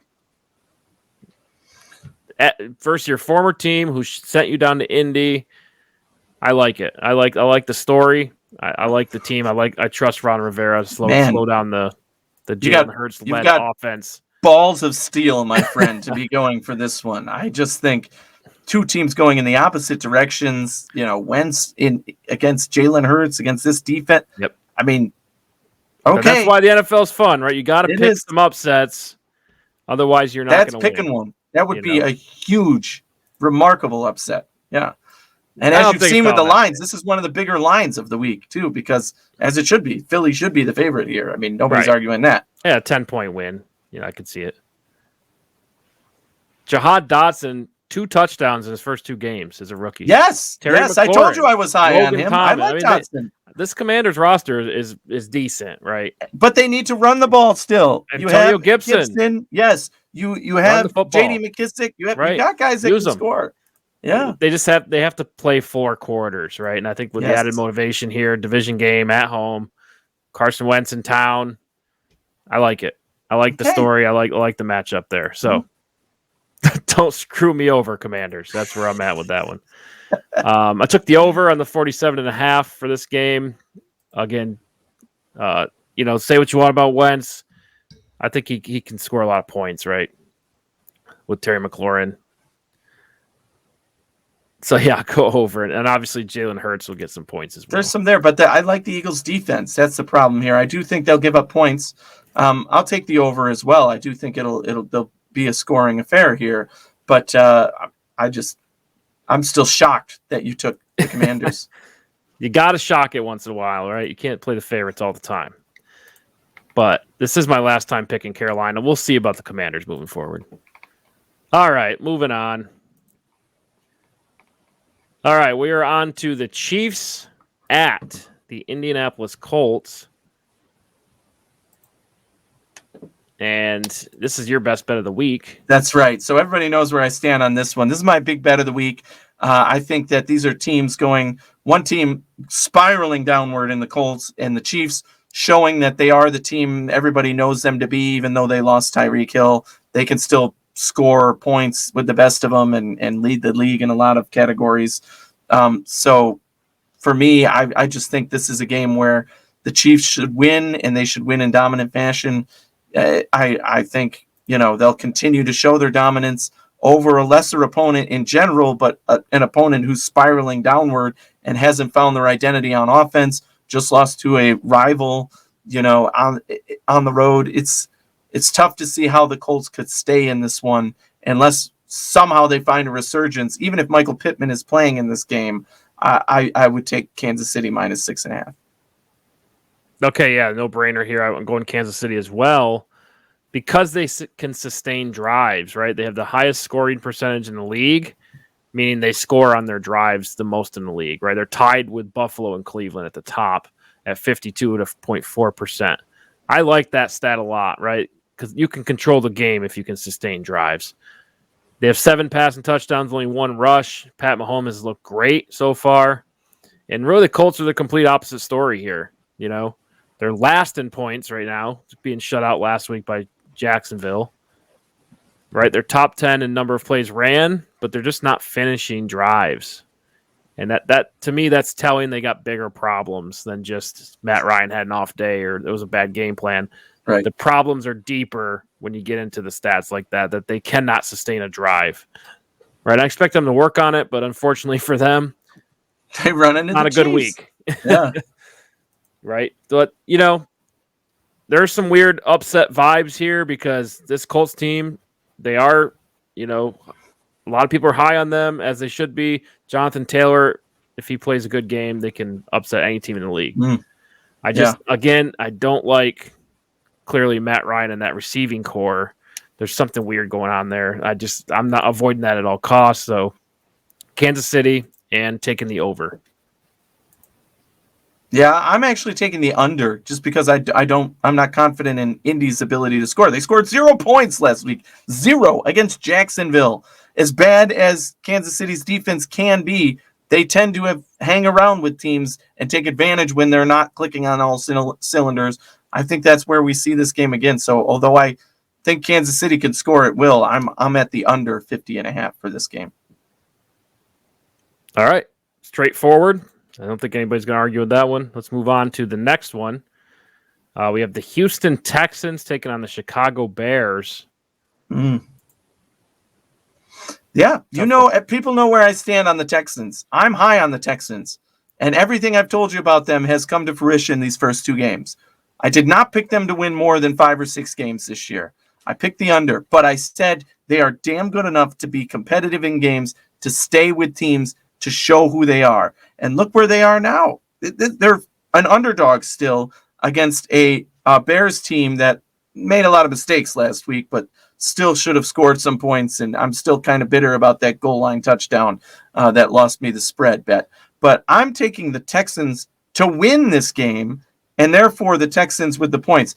First, your former team who sent you down to Indy. I like it. I like the story. I like the team. I trust Ron Rivera to slow down the Jalen Hurts led offense. Balls of steel, my friend, to be going for this one. I just think two teams going in the opposite directions. Wentz against Jalen Hurts against this defense. Yep. I mean, okay. And that's why the NFL is fun, right? You got to pick some upsets. Otherwise, you're not going to win. That's picking one. That would be a huge, remarkable upset. Yeah. And as you've seen with the lines, this is one of the bigger lines of the week, too, because as it should be, Philly should be the favorite here. I mean, nobody's arguing that. Yeah, 10-point win. I could see it. Jahad Dotson, 2 touchdowns in his first 2 games as a rookie. Yes, I told you I was high on him. I like Dotson. This Commanders roster is decent, right? But they need to run the ball still. Antonio Gibson. Yes. You have J.D. McKissick. You got guys that can score. Yeah. They have to play 4 quarters, right? And I think with the added motivation here, division game at home, Carson Wentz in town, I like it. I like the story. I like the matchup there. So don't screw me over, Commanders. That's where I'm at with that one. I took the over on the 47.5 for this game. Again, say what you want about Wentz. I think he can score a lot of points, right? With Terry McLaurin. So, go over it. And obviously, Jalen Hurts will get some points as well. There's some there, but I like the Eagles' defense. That's the problem here. I do think they'll give up points. I'll take the over as well. I do think they'll be a scoring affair here. But I'm still shocked that you took the Commanders. You got to shock it once in a while, right? You can't play the favorites all the time. But this is my last time picking Carolina. We'll see about the Commanders moving forward. All right, moving on. All right, we are on to the Chiefs at the Indianapolis Colts. And this is your best bet of the week. That's right. So everybody knows where I stand on this one. This is my big bet of the week. I think that these are teams one team spiraling downward in the Colts, and the Chiefs showing that they are the team everybody knows them to be, even though they lost Tyreek Hill. They can still score points with the best of them and lead the league in a lot of categories. So for me, I just think this is a game where the Chiefs should win, and they should win in dominant fashion. I think, they'll continue to show their dominance over a lesser opponent in general, but an opponent who's spiraling downward and hasn't found their identity on offense, just lost to a rival, on the road. It's tough to see how the Colts could stay in this one unless somehow they find a resurgence. Even if Michael Pittman is playing in this game, I would take Kansas City minus 6.5. Okay, yeah, no brainer here. I'm going Kansas City as well because they can sustain drives, right? They have the highest scoring percentage in the league, meaning they score on their drives the most in the league, right? They're tied with Buffalo and Cleveland at the top at 52.4%. I like that stat a lot, right? Because you can control the game if you can sustain drives. They have 7 passing touchdowns, only 1 rush. Pat Mahomes has looked great so far. And really, the Colts are the complete opposite story here, They're last in points right now, being shut out last week by Jacksonville. Right, they're top 10 in number of plays ran, but they're just not finishing drives. And that to me, that's telling they got bigger problems than just Matt Ryan had an off day or it was a bad game plan. Right. The problems are deeper when you get into the stats like that they cannot sustain a drive. Right, I expect them to work on it, but unfortunately for them, they run into not a good week. Yeah. Right. But, there's some weird upset vibes here because this Colts team, they are, a lot of people are high on them as they should be. Jonathan Taylor, if he plays a good game, they can upset any team in the league. Again, I don't like clearly Matt Ryan and that receiving core. There's something weird going on there. I'm not avoiding that at all costs. So Kansas City and taking the over. Yeah, I'm actually taking the under just because I'm not confident in Indy's ability to score. They scored 0 points last week, 0 against Jacksonville. As bad as Kansas City's defense can be, they tend to hang around with teams and take advantage when they're not clicking on all cylinders. I think that's where we see this game again. So although I think Kansas City can score at will, I'm at the under 50.5 for this game. All right. Straightforward. I don't think anybody's going to argue with that one. Let's move on to the next one. We have the Houston Texans taking on the Chicago Bears. Yeah, people know where I stand on the Texans. I'm high on the Texans, and everything I've told you about them has come to fruition these first 2 games. I did not pick them to win more than 5 or 6 games this year. I picked the under, but I said they are damn good enough to be competitive in games, to stay with teams, to show who they are. And look where they are now. They're an underdog still against a Bears team that made a lot of mistakes last week, but still should have scored some points. And I'm still kind of bitter about that goal line touchdown that lost me the spread bet. But I'm taking the Texans to win this game, and therefore the Texans with the points.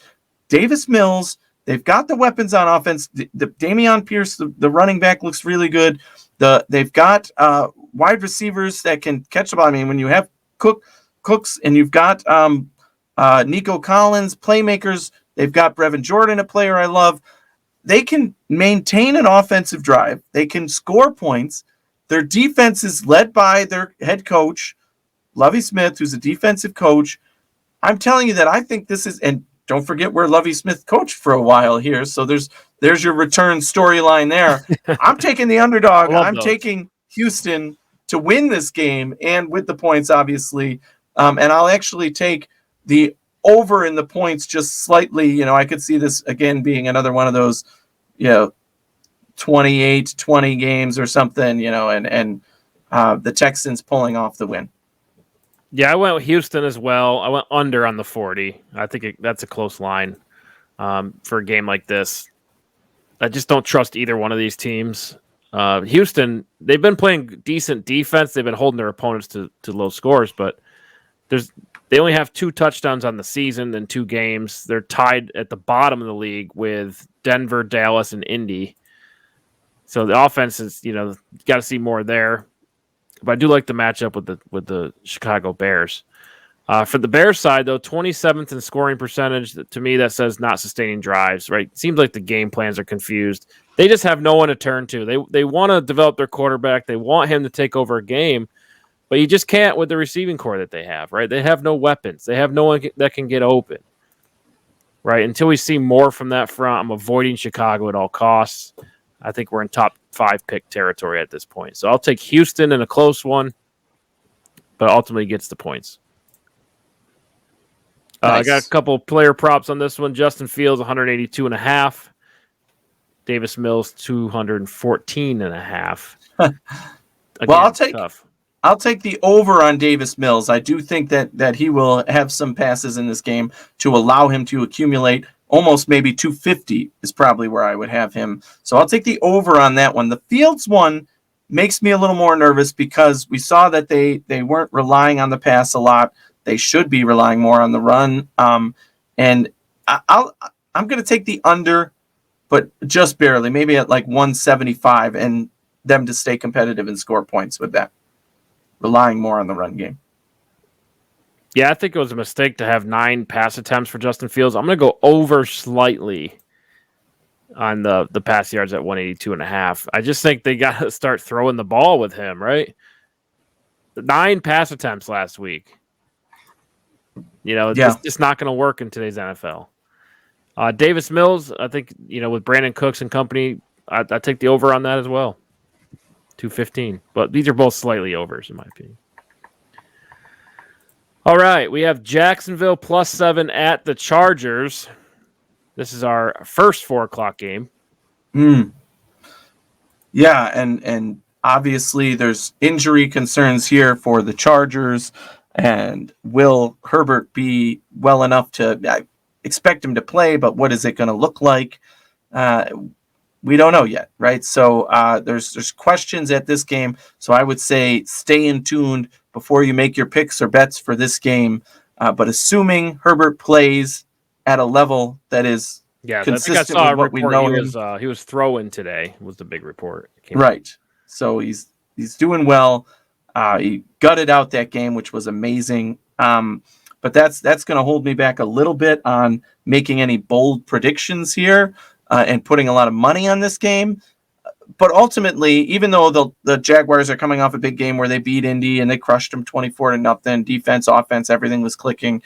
Davis Mills, they've got the weapons on offense. The Dameon Pierce, the running back, looks really good. They've got wide receivers that can catch the ball. I mean, when you have Cooks and you've got Nico Collins, playmakers, they've got Brevin Jordan, a player I love. They can maintain an offensive drive. They can score points. Their defense is led by their head coach, Lovie Smith, who's a defensive coach. I'm telling you that I think this is, and don't forget where Lovie Smith coached for a while here. So there's your return storyline there. I'm taking the underdog. I'm taking Houston to win this game and with the points, obviously. And I'll actually take the over in the points just slightly. I could see this again being another one of those, 28-20 games or something, and the Texans pulling off the win. Yeah, I went with Houston as well. I went under on the 40. I think that's a close line for a game like this. I just don't trust either one of these teams. Houston, they've been playing decent defense. They've been holding their opponents to low scores, but they only have 2 touchdowns on the season in 2 games. They're tied at the bottom of the league with Denver, Dallas, and Indy. So the offense is, got to see more there. But I do like the matchup with the Chicago Bears. For the Bears side, though, 27th in scoring percentage. To me, that says not sustaining drives, right? It seems like the game plans are confused. They just have no one to turn to. They want to develop their quarterback. They want him to take over a game, but you just can't with the receiving core that they have, right? They have no weapons. They have no one that can get open, right? Until we see more from that front, I'm avoiding Chicago at all costs. I think we're in top 5 pick territory at this point. So I'll take Houston in a close one, but ultimately gets the points. Nice. I got a couple player props on this one. Justin Fields, 182.5. Davis Mills, 214.5. Well, I'll take the over on Davis Mills. I do think that he will have some passes in this game to allow him to accumulate. Almost maybe 250 is probably where I would have him. So I'll take the over on that one. The Fields one makes me a little more nervous because we saw that they weren't relying on the pass a lot. They should be relying more on the run. And I'm going to take the under, but just barely, maybe at like 175, and them to stay competitive and score points with that, relying more on the run game. Yeah, I think it was a mistake to have 9 pass attempts for Justin Fields. I'm going to go over slightly on the pass yards at 182.5. I just think they got to start throwing the ball with him, right? 9 pass attempts last week. It's not going to work in today's NFL. Davis Mills, I think, with Brandon Cooks and company, I take the over on that as well. 215. But these are both slightly overs, in my opinion. All right, we have Jacksonville +7 at the Chargers. This is our first 4:00 game. Yeah, and obviously there's injury concerns here for the Chargers. And will Herbert be well enough to expect him to play? But what is it going to look like? We don't know yet, right? So there's questions at this game. So I would say stay in tuned before you make your picks or bets for this game. But assuming Herbert plays at a level that is consistent with what we know he was throwing today was the big report. Right. So he's doing well. He gutted out that game, which was amazing. But but that's going to hold me back a little bit on making any bold predictions here and putting a lot of money on this game. But ultimately, even though the Jaguars are coming off a big game where they beat Indy and they crushed them 24-0, defense, offense, everything was clicking.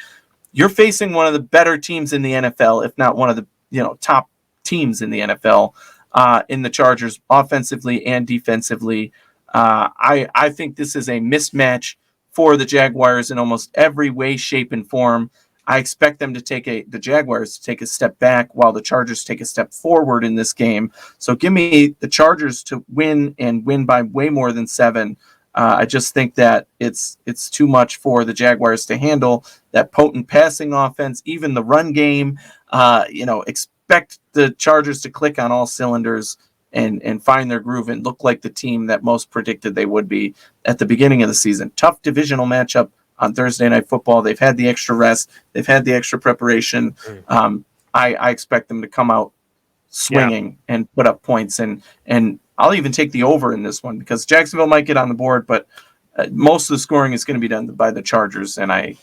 You're facing one of the better teams in the NFL, if not one of the top teams in the NFL, in the Chargers, offensively and defensively. I think this is a mismatch for the Jaguars in almost every way, shape, and form. I expect them to the Jaguars to take a step back while the Chargers take a step forward in this game. So give me the Chargers to win and win by way more than 7. I just think that it's too much for the Jaguars to handle, that potent passing offense, even the run game. Expect the Chargers to click on all cylinders and find their groove and look like the team that most predicted they would be at the beginning of the season. Tough divisional matchup on Thursday Night Football. They've had the extra rest. They've had the extra preparation. I expect them to come out swinging and put up points. And I'll even take the over in this one because Jacksonville might get on the board, but most of the scoring is going to be done by the Chargers, and I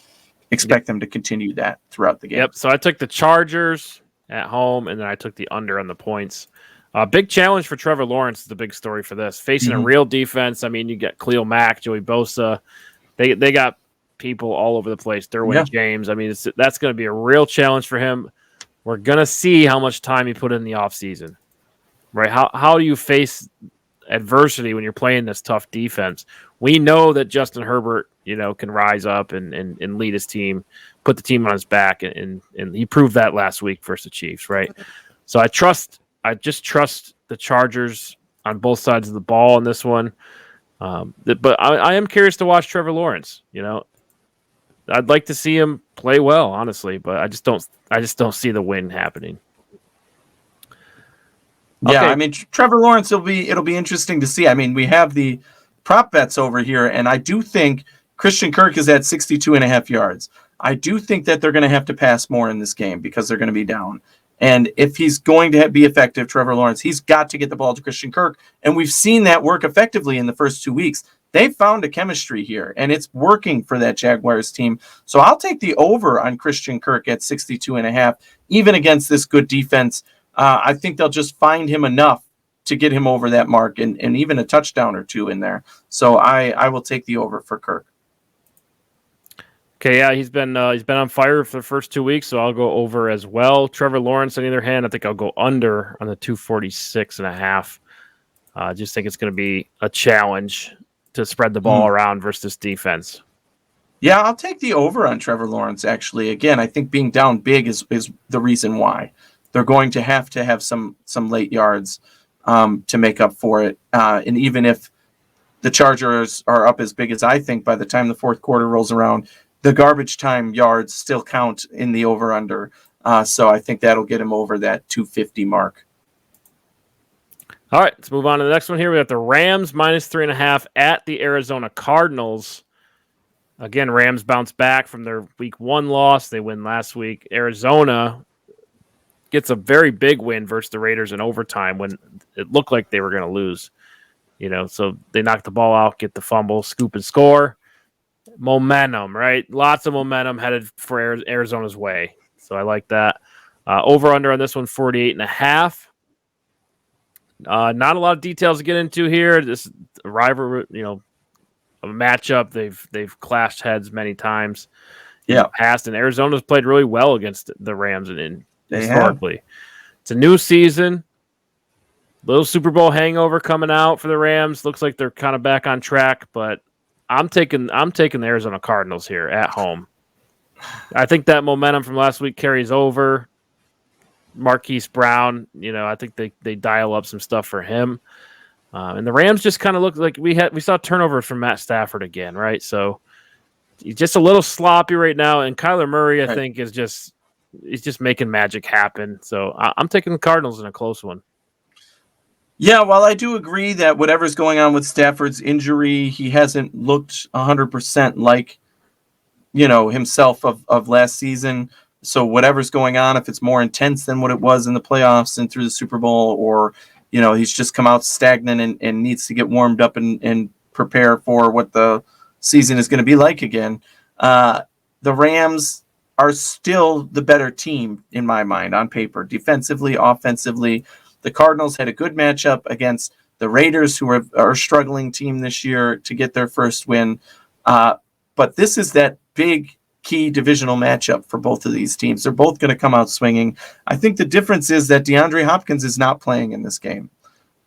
expect them to continue that throughout the game. Yep, so I took the Chargers at home, and then I took the under on the points. Big challenge for Trevor Lawrence is the big story for this. Facing a real defense. I mean, you got Khalil Mack, Joey Bosa. They got people all over the place. Derwin James. I mean, that's going to be a real challenge for him. We're going to see how much time he put in the offseason, right? How do you face adversity when you're playing this tough defense? We know that Justin Herbert, can rise up and lead his team, put the team on his back, and he proved that last week versus the Chiefs, right? So I just trust the Chargers on both sides of the ball in this one. But I am curious to watch Trevor Lawrence. I'd like to see him play well, honestly, but I just don't see the win happening. Yeah, Okay. I mean, Trevor Lawrence it'll be interesting to see. I mean, we have the prop bets over here, and I do think Christian Kirk is at 62.5 yards. I do think that they're going to have to pass more in this game because they're going to be down. And if he's going to be effective, Trevor Lawrence, he's got to get the ball to Christian Kirk. And we've seen that work effectively in the first 2 weeks. They've found a chemistry here, and it's working for that Jaguars team. So I'll take the over on Christian Kirk at 62.5, even against this good defense. I think they'll just find him enough to get him over that mark and even a touchdown or two in there. So I will take the over for Kirk. Okay, yeah, he's been on fire for the first 2 weeks, so I'll go over as well. Trevor Lawrence, on the other hand, I think I'll go under on the 246.5. I just think it's going to be a challenge to spread the ball around versus this defense. Yeah, I'll take the over on Trevor Lawrence, actually. Again, I think being down big is the reason why. They're going to have some late yards to make up for it. And even if the Chargers are up as big as I think by the time the fourth quarter rolls around, the garbage time yards still count in the over-under. So I think that'll get him over that 250 mark. All right, let's move on to the next one here. We have the Rams -3.5 at the Arizona Cardinals. Again, Rams bounce back from their week 1 loss. They win last week. Arizona gets a very big win versus the Raiders in overtime when it looked like they were going to lose. So they knock the ball out, get the fumble, scoop and score. Momentum, right? Lots of momentum headed for Arizona's way. So I like that. Over-under on this one, 48.5. Not a lot of details to get into here. This rivalry, a matchup. They've clashed heads many times in the past, and Arizona's played really well against the Rams historically. It's a new season. Little Super Bowl hangover coming out for the Rams. Looks like they're kind of back on track, but I'm taking the Arizona Cardinals here at home. I think that momentum from last week carries over. Marquise Brown, I think they dial up some stuff for him. And the Rams just kind of look like we saw turnovers from Matt Stafford again, right? So he's just a little sloppy right now. And Kyler Murray, I think, he's just making magic happen. So I'm taking the Cardinals in a close one. Yeah, while I do agree that whatever's going on with Stafford's injury, he hasn't looked 100% like, himself of last season. So whatever's going on, if it's more intense than what it was in the playoffs and through the Super Bowl, or, he's just come out stagnant and needs to get warmed up and prepare for what the season is going to be like again. The the Rams are still the better team in my mind on paper, defensively, offensively. The Cardinals had a good matchup against the Raiders, who are a struggling team this year, to get their first win. But this is that big key divisional matchup for both of these teams. They're both going to come out swinging. I think the difference is that DeAndre Hopkins is not playing in this game.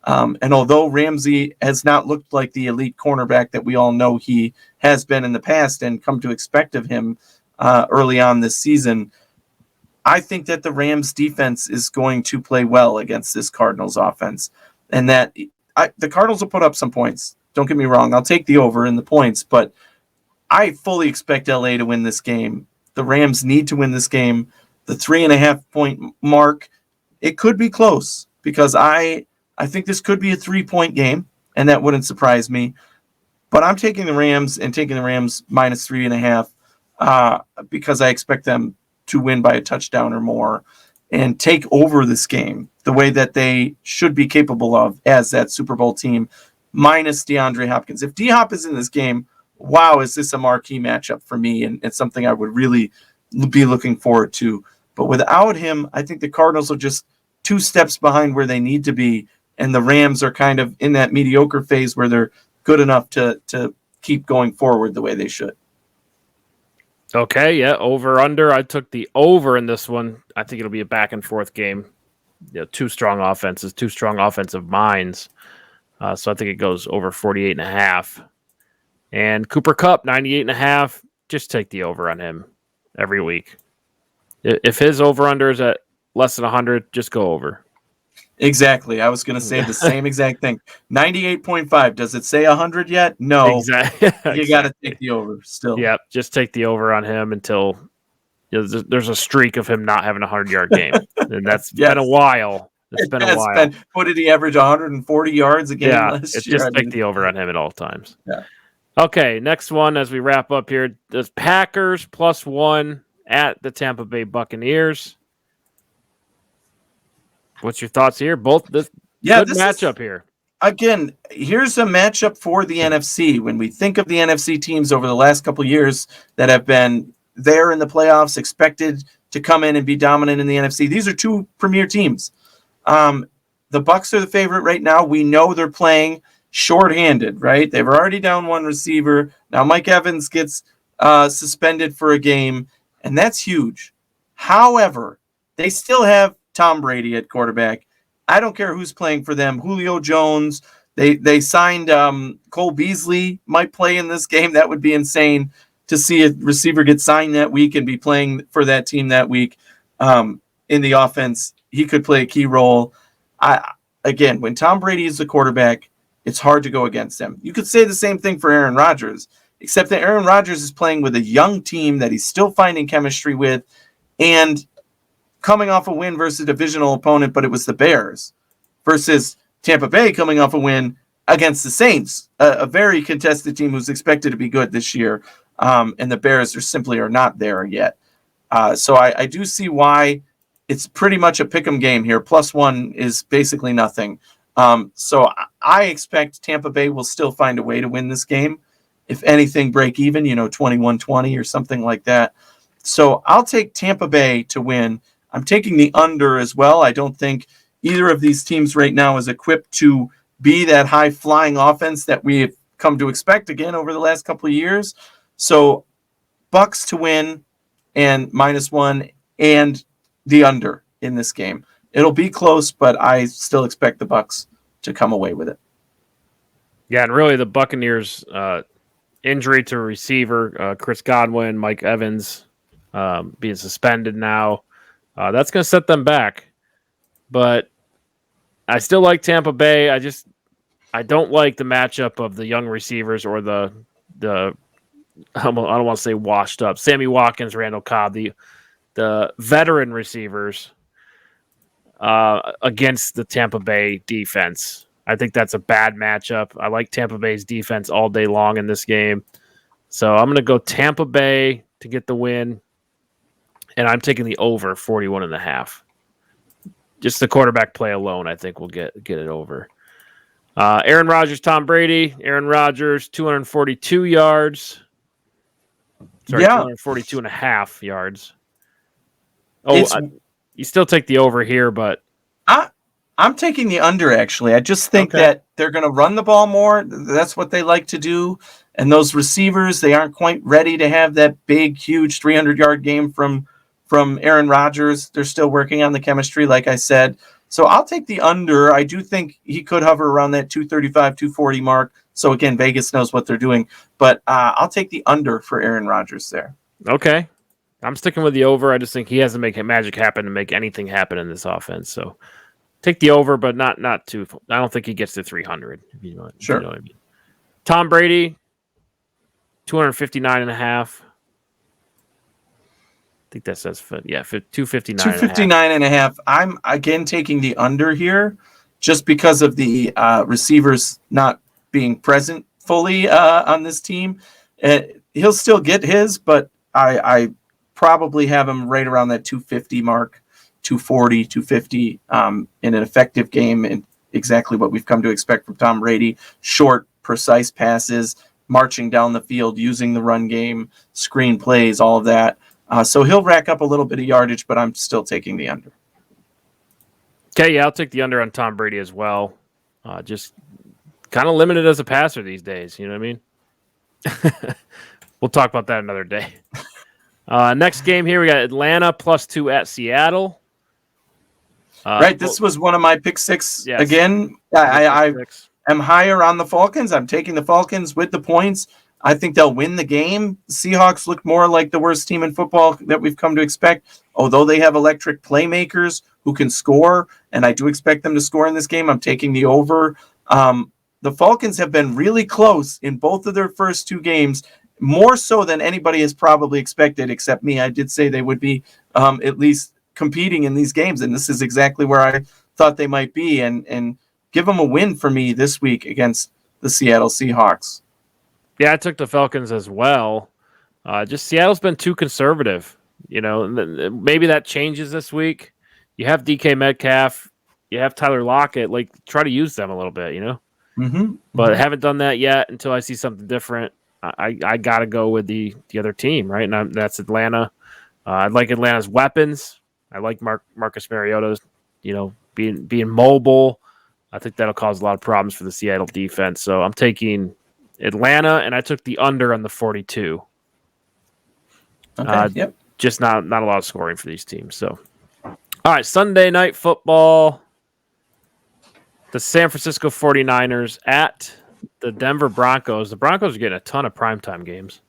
And although Ramsey has not looked like the elite cornerback that we all know he has been in the past and come to expect of him early on this season, I think that the Rams defense is going to play well against this Cardinals offense, and that the Cardinals will put up some points. Don't get me wrong. I'll take the over in the points, but I fully expect LA to win this game. The Rams need to win this game. The 3.5 point mark, it could be close, because I think this could be a 3-point game, and that wouldn't surprise me. But I'm taking the Rams and taking the Rams minus 3.5 because I expect them to win by a touchdown or more and take over this game the way that they should be capable of as that Super Bowl team, minus DeAndre Hopkins. If D-Hop is in this game, wow, is this a marquee matchup for me, and it's something I would really be looking forward to. But without him, I think the Cardinals are just 2 steps behind where they need to be, and the Rams are kind of in that mediocre phase where they're good enough to keep going forward the way they should. Okay, yeah, over under. I took the over in this one. I think it'll be a back and forth game. 2 strong offenses, 2 strong offensive minds. So I think it goes over 48.5. And Cooper Kupp, 98.5. Just take the over on him every week. If his over under is at less than 100, just go over. Exactly. I was going to say the same exact thing. 98.5. Does it say 100 yet? No. Exactly. You got to take the over still. Yep. Just take the over on him until there's a streak of him not having a 100-yard game. And that's been a while. It's been a while. What did he average, 140 yards a game last year? Just take the over on him at all times. Yeah. Okay, next one as we wrap up here. The Packers +1 at the Tampa Bay Buccaneers. What's your thoughts here? This matchup here. Again, here's a matchup for the NFC. When we think of the NFC teams over the last couple of years that have been there in the playoffs, expected to come in and be dominant in the NFC, these are 2 premier teams. The Bucs are the favorite right now. We know they're playing shorthanded, right? They were already down 1 receiver. Now Mike Evans gets suspended for a game, and that's huge. However, they still have Tom Brady at quarterback. I don't care who's playing for them. Julio Jones. They signed Cole Beasley, might play in this game. That would be insane to see a receiver get signed that week and be playing for that team that week in the offense. He could play a key role. Again, when Tom Brady is the quarterback, it's hard to go against him. You could say the same thing for Aaron Rodgers, except that Aaron Rodgers is playing with a young team that he's still finding chemistry with, and coming off a win versus a divisional opponent, but it was the Bears, versus Tampa Bay coming off a win against the Saints, a very contested team who's expected to be good this year, and the Bears simply are not there yet. So I do see why it's pretty much a pick'em game here. +1 is basically nothing. So I expect Tampa Bay will still find a way to win this game. If anything, break even, 21-20 or something like that. So I'll take Tampa Bay to win. I'm taking the under as well. I don't think either of these teams right now is equipped to be that high-flying offense that we've come to expect again over the last couple of years. So Bucs to win and -1 and the under in this game. It'll be close, but I still expect the Bucs to come away with it. Yeah, and really the Buccaneers injury to receiver, Chris Godwin, Mike Evans being suspended now. That's going to set them back. But I still like Tampa Bay. I don't like the matchup of the young receivers or the I don't want to say washed up. Sammy Watkins, Randall Cobb, the veteran receivers against the Tampa Bay defense. I think that's a bad matchup. I like Tampa Bay's defense all day long in this game. So I'm going to go Tampa Bay to get the win. And I'm taking the over 41.5. Just the quarterback play alone, I think, will get it over. Aaron Rodgers, Tom Brady. Aaron Rodgers, 242 yards, Sorry, Yeah. 242.5 yards. Oh, you still take the over here, but I'm taking the under, actually. I just think that they're going to run the ball more. That's what they like to do. And those receivers, they aren't quite ready to have that big, huge 300-yard game from Aaron Rodgers. They're still working on the chemistry, like I said. So I'll take the under. I do think he could hover around that 235, 240 mark. So, again, Vegas knows what they're doing. But I'll take the under for Aaron Rodgers there. Okay. I'm sticking with the over. I just think he has to make magic happen to make anything happen in this offense. So take the over, but not too. I don't think he gets to 300. If you know, sure. You know what I mean. Tom Brady, 259.5. I think that says 259. 259.5. I'm again taking the under here, just because of the receivers not being present fully on this team. He'll still get his, but I probably have him right around that 250 mark, 240, 250 in an effective game, and exactly what we've come to expect from Tom Brady. Short, precise passes, marching down the field, using the run game, screen plays, all of that. So he'll rack up a little bit of yardage, but I'm still taking the under. Okay, yeah, I'll take the under on Tom Brady as well. Just kind of limited as a passer these days, you know what I mean? We'll talk about that another day. Next game here, we got Atlanta +2 at Seattle. This was one of my pick six. Yes. Again, I am higher on the Falcons. I'm taking the Falcons with the points. I think they'll win the game. The Seahawks look more like the worst team in football that we've come to expect, although they have electric playmakers who can score, and I do expect them to score in this game. I'm taking the over. The Falcons have been really close in both of their first two games, more so than anybody has probably expected, except me. I did say they would be at least competing in these games, and this is exactly where I thought they might be, and give them a win for me this week against the Seattle Seahawks. Yeah, I took the Falcons as well. Just Seattle's been too conservative. You know, maybe that changes this week. You have DK Metcalf, you have Tyler Lockett. Like, try to use them a little bit, you know? Mm-hmm. But I haven't done that yet until I see something different. I got to go with the other team, right? And that's Atlanta. I like Atlanta's weapons. I like Marcus Mariota's, you know, being mobile. I think that'll cause a lot of problems for the Seattle defense. So I'm taking Atlanta, and I took the under on the 42. Okay, yep. Just not a lot of scoring for these teams. So, all right, Sunday Night Football. The San Francisco 49ers at the Denver Broncos. The Broncos are getting a ton of primetime games.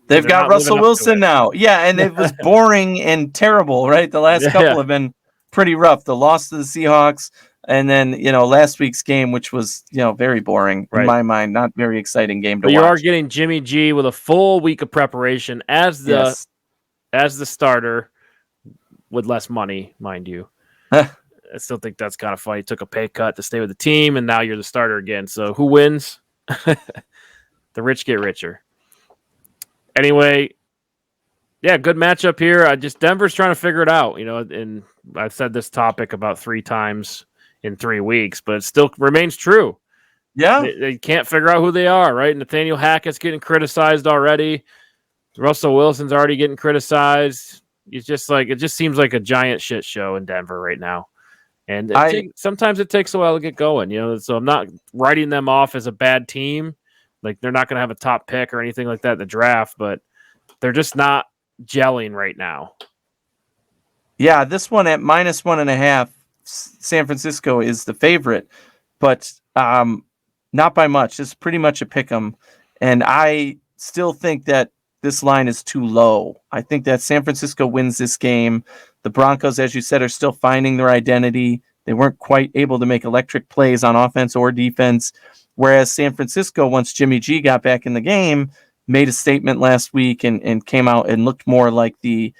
They've got Russell Wilson now. Yeah, and it was boring and terrible, right? The last couple have been pretty rough. The loss to the Seahawks, and then, you know, last week's game, which was, you know, very boring in my mind. Not very exciting game to watch. You are getting Jimmy G with a full week of preparation as the starter with less money, mind you. I still think that's kind of funny. Took a pay cut to stay with the team, and now you're the starter again. So who wins? The rich get richer. Anyway, yeah, good matchup here. Denver's trying to figure it out, you know, and I've said this topic about 3 times in 3 weeks, but it still remains true. Yeah. They can't figure out who they are, right? Nathaniel Hackett's getting criticized already. Russell Wilson's already getting criticized. It's just like, it just seems like a giant shit show in Denver right now. And sometimes it takes a while to get going, you know, so I'm not writing them off as a bad team. Like, they're not going to have a top pick or anything like that in the draft, but they're just not gelling right now. Yeah, this one at -1.5, San Francisco is the favorite, but not by much. It's pretty much a pick 'em, and I still think that this line is too low. I think that San Francisco wins this game. The Broncos, as you said, are still finding their identity. They weren't quite able to make electric plays on offense or defense, whereas San Francisco, once Jimmy G got back in the game, made a statement last week and came out and looked more like the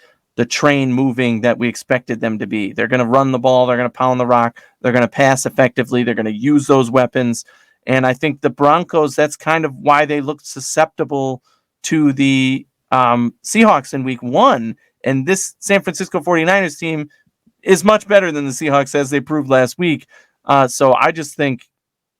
train moving that we expected them to be. They're going to run the ball. They're going to pound the rock. They're going to pass effectively. They're going to use those weapons. And I think the Broncos, that's kind of why they looked susceptible to the Seahawks in week 1. And this San Francisco 49ers team is much better than the Seahawks, as they proved last week. So I just think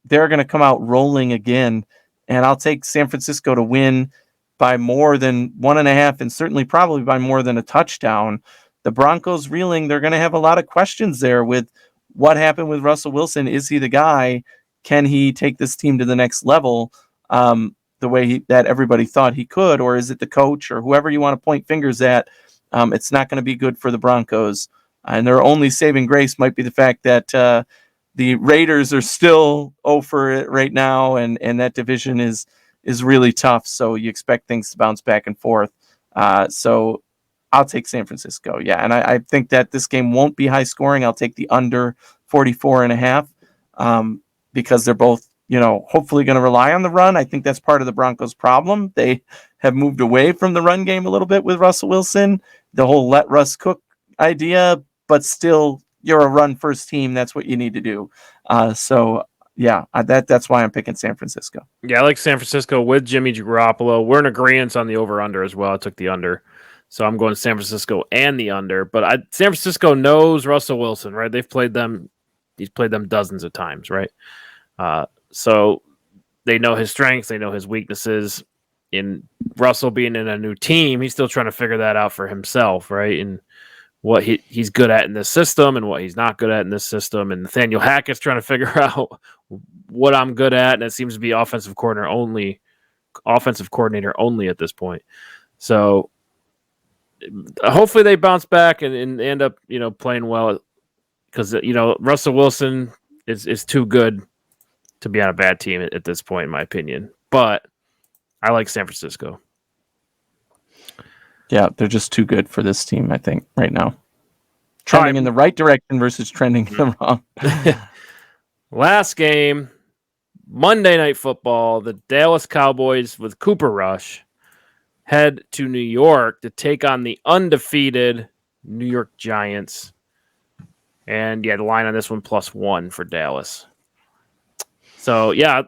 they're going to come out rolling again. And I'll take San Francisco to win. by more than 1.5, and certainly probably by more than a touchdown. The Broncos reeling, they're going to have a lot of questions there with what happened with Russell Wilson. Is he the guy? Can he take this team to the next level the way that everybody thought he could? Or is it the coach or whoever you want to point fingers at? It's not going to be good for the Broncos. And their only saving grace might be the fact that the Raiders are still 0 for it right now, and that division is really tough. So you expect things to bounce back and forth. So I'll take San Francisco. Yeah. And I think that this game won't be high scoring. I'll take the under 44.5 because they're both, hopefully going to rely on the run. I think that's part of the Broncos' problem. They have moved away from the run game a little bit with Russell Wilson, the whole let Russ cook idea, but still you're a run first team. That's what you need to do. So yeah, that's why I'm picking San Francisco. Yeah, I like San Francisco with Jimmy Garoppolo. We're in agreement on the over-under as well. I took the under. So I'm going San Francisco and the under. But San Francisco knows Russell Wilson, right? He's played them dozens of times, right? So they know his strengths. They know his weaknesses. In Russell being in a new team, he's still trying to figure that out for himself, right? And what he's good at in this system and what he's not good at in this system. And Nathaniel Hackett's trying to figure out what I'm good at, and it seems to be offensive coordinator only at this point. So hopefully they bounce back and end up, playing well, because Russell Wilson is too good to be on a bad team at this point, in my opinion. But I like San Francisco. Yeah, they're just too good for this team, I think, right now. Trending in the right direction versus trending in the wrong. Last game, Monday Night Football, the Dallas Cowboys with Cooper Rush head to New York to take on the undefeated New York Giants. And yeah, the line on this one +1 for Dallas. So yeah,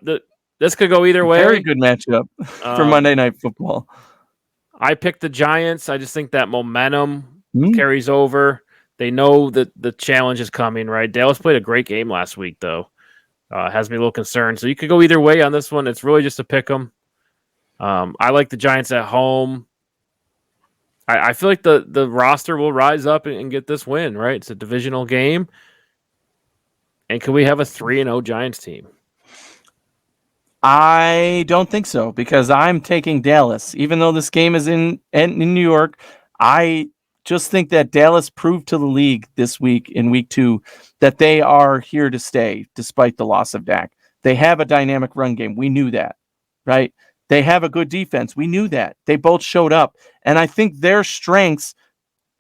this could go either way. Very good matchup for Monday Night Football. I picked the Giants. I just think that momentum carries over. They know that the challenge is coming, right? Dallas played a great game last week, though. Has me a little concerned. So you could go either way on this one. It's really just a pick 'em. I like the Giants at home. I feel like the roster will rise up and get this win, right? It's a divisional game. And can we have a 3-0 Giants team? I don't think so, because I'm taking Dallas. Even though this game is in New York, I just think that Dallas proved to the league this week in week 2 that they are here to stay despite the loss of Dak. They have a dynamic run game. We knew that, right? They have a good defense. We knew that. They both showed up. And I think their strengths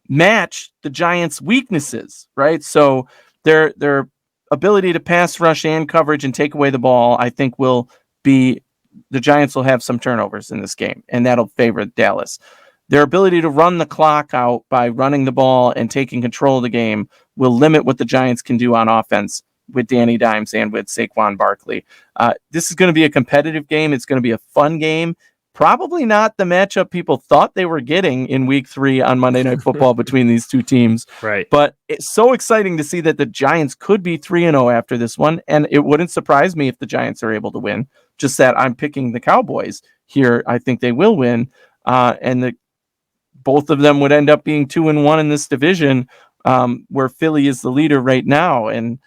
match the Giants' weaknesses, right? So their ability to pass rush and coverage and take away the ball, I think the Giants will have some turnovers in this game, and that'll favor Dallas. Their ability to run the clock out by running the ball and taking control of the game will limit what the Giants can do on offense with Danny Dimes and with Saquon Barkley. This is going to be a competitive game. It's going to be a fun game. Probably not the matchup people thought they were getting in week 3 on Monday Night Football between these two teams. Right. But it's so exciting to see that the Giants could be 3-0 after this one. And it wouldn't surprise me if the Giants are able to win. Just that I'm picking the Cowboys here. I think they will win. And both of them would end up being 2-1 in this division, where Philly is the leader right now. And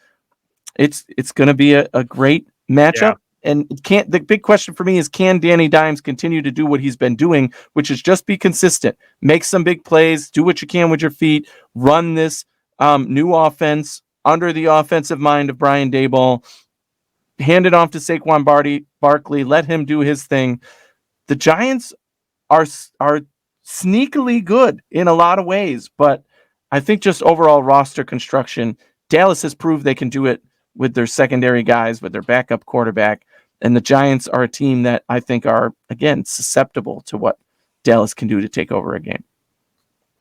it's going to be a great matchup. Yeah. And the big question for me is, can Danny Dimes continue to do what he's been doing, which is just be consistent, make some big plays, do what you can with your feet, run this new offense under the offensive mind of Brian Daboll, hand it off to Saquon Barkley, let him do his thing. The Giants are sneakily good in a lot of ways, but I think just overall roster construction, Dallas has proved they can do it with their secondary guys, with their backup quarterback. And the Giants are a team that I think are, again, susceptible to what Dallas can do to take over a game.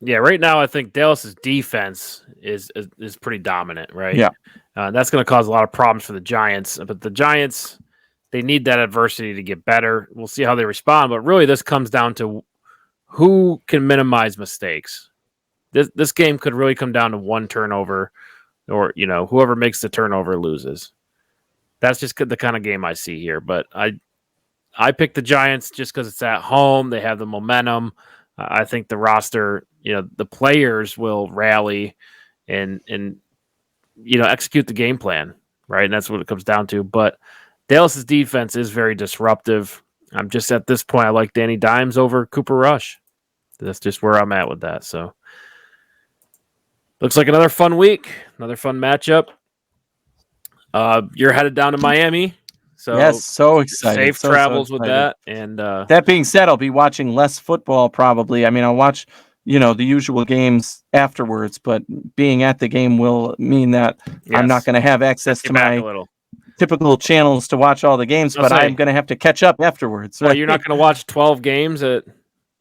Yeah, right now I think Dallas's defense is pretty dominant, right? Yeah. That's going to cause a lot of problems for the Giants. But the Giants, they need that adversity to get better. We'll see how they respond. But really, this comes down to who can minimize mistakes. This game could really come down to one turnover, or whoever makes the turnover loses. That's just the kind of game I see here. But I picked the Giants just because it's at home. They have the momentum. I think the roster, the players will rally and execute the game plan, right? And that's what it comes down to. But Dallas's defense is very disruptive. I'm just at this point, I like Danny Dimes over Cooper Rush. That's just where I'm at with that. So looks like another fun week, another fun matchup. You're headed down to Miami. So yes, so excited. Safe travels with that. And that being said, I'll be watching less football probably. I mean, I'll watch, the usual games afterwards, but being at the game will mean that I'm not going to have access to my typical channels to watch all the games, but I'm going to have to catch up afterwards. Right? Well, you're not going to watch 12 games at...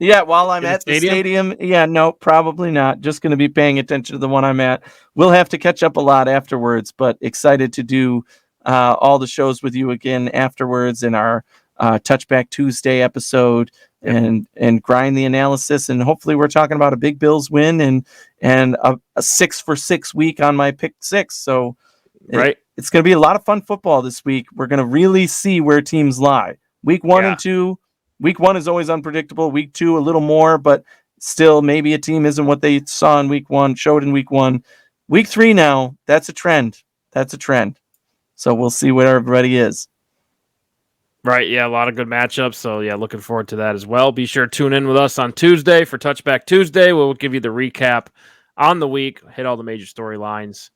Yeah, while I'm at the stadium. Yeah, no, probably not. Just going to be paying attention to the one I'm at. We'll have to catch up a lot afterwards, but excited to do all the shows with you again afterwards in our Touchback Tuesday episode and grind the analysis. And hopefully we're talking about a big Bills win and a 6-for-6 week on my pick 6. So it's going to be a lot of fun football this week. We're going to really see where teams lie. Week 1 and 2. Week 1 is always unpredictable. Week 2, a little more, but still maybe a team isn't what they saw in week 1, showed in week 1. Week 3 now, that's a trend. So we'll see where everybody is. Right, yeah, a lot of good matchups. So, yeah, looking forward to that as well. Be sure to tune in with us on Tuesday for Touchback Tuesday. We'll give you the recap on the week, hit all the major storylines.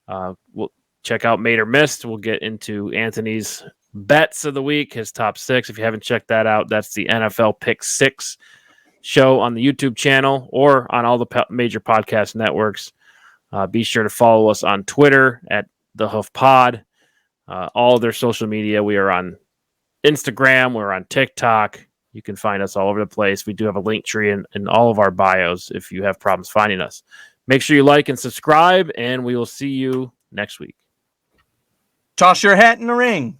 We'll check out Made or Missed. We'll get into Anthony's bets of the week, his top 6. If you haven't checked that out, that's the NFL Pick 6 show on the YouTube channel or on all the major podcast networks. Be sure to follow us on Twitter at the Hoof Pod. All of their social media. We are on Instagram. We're on TikTok. You can find us all over the place. We do have a link tree in all of our bios if you have problems finding us. Make sure you like and subscribe, and we will see you next week. Toss your hat in the ring.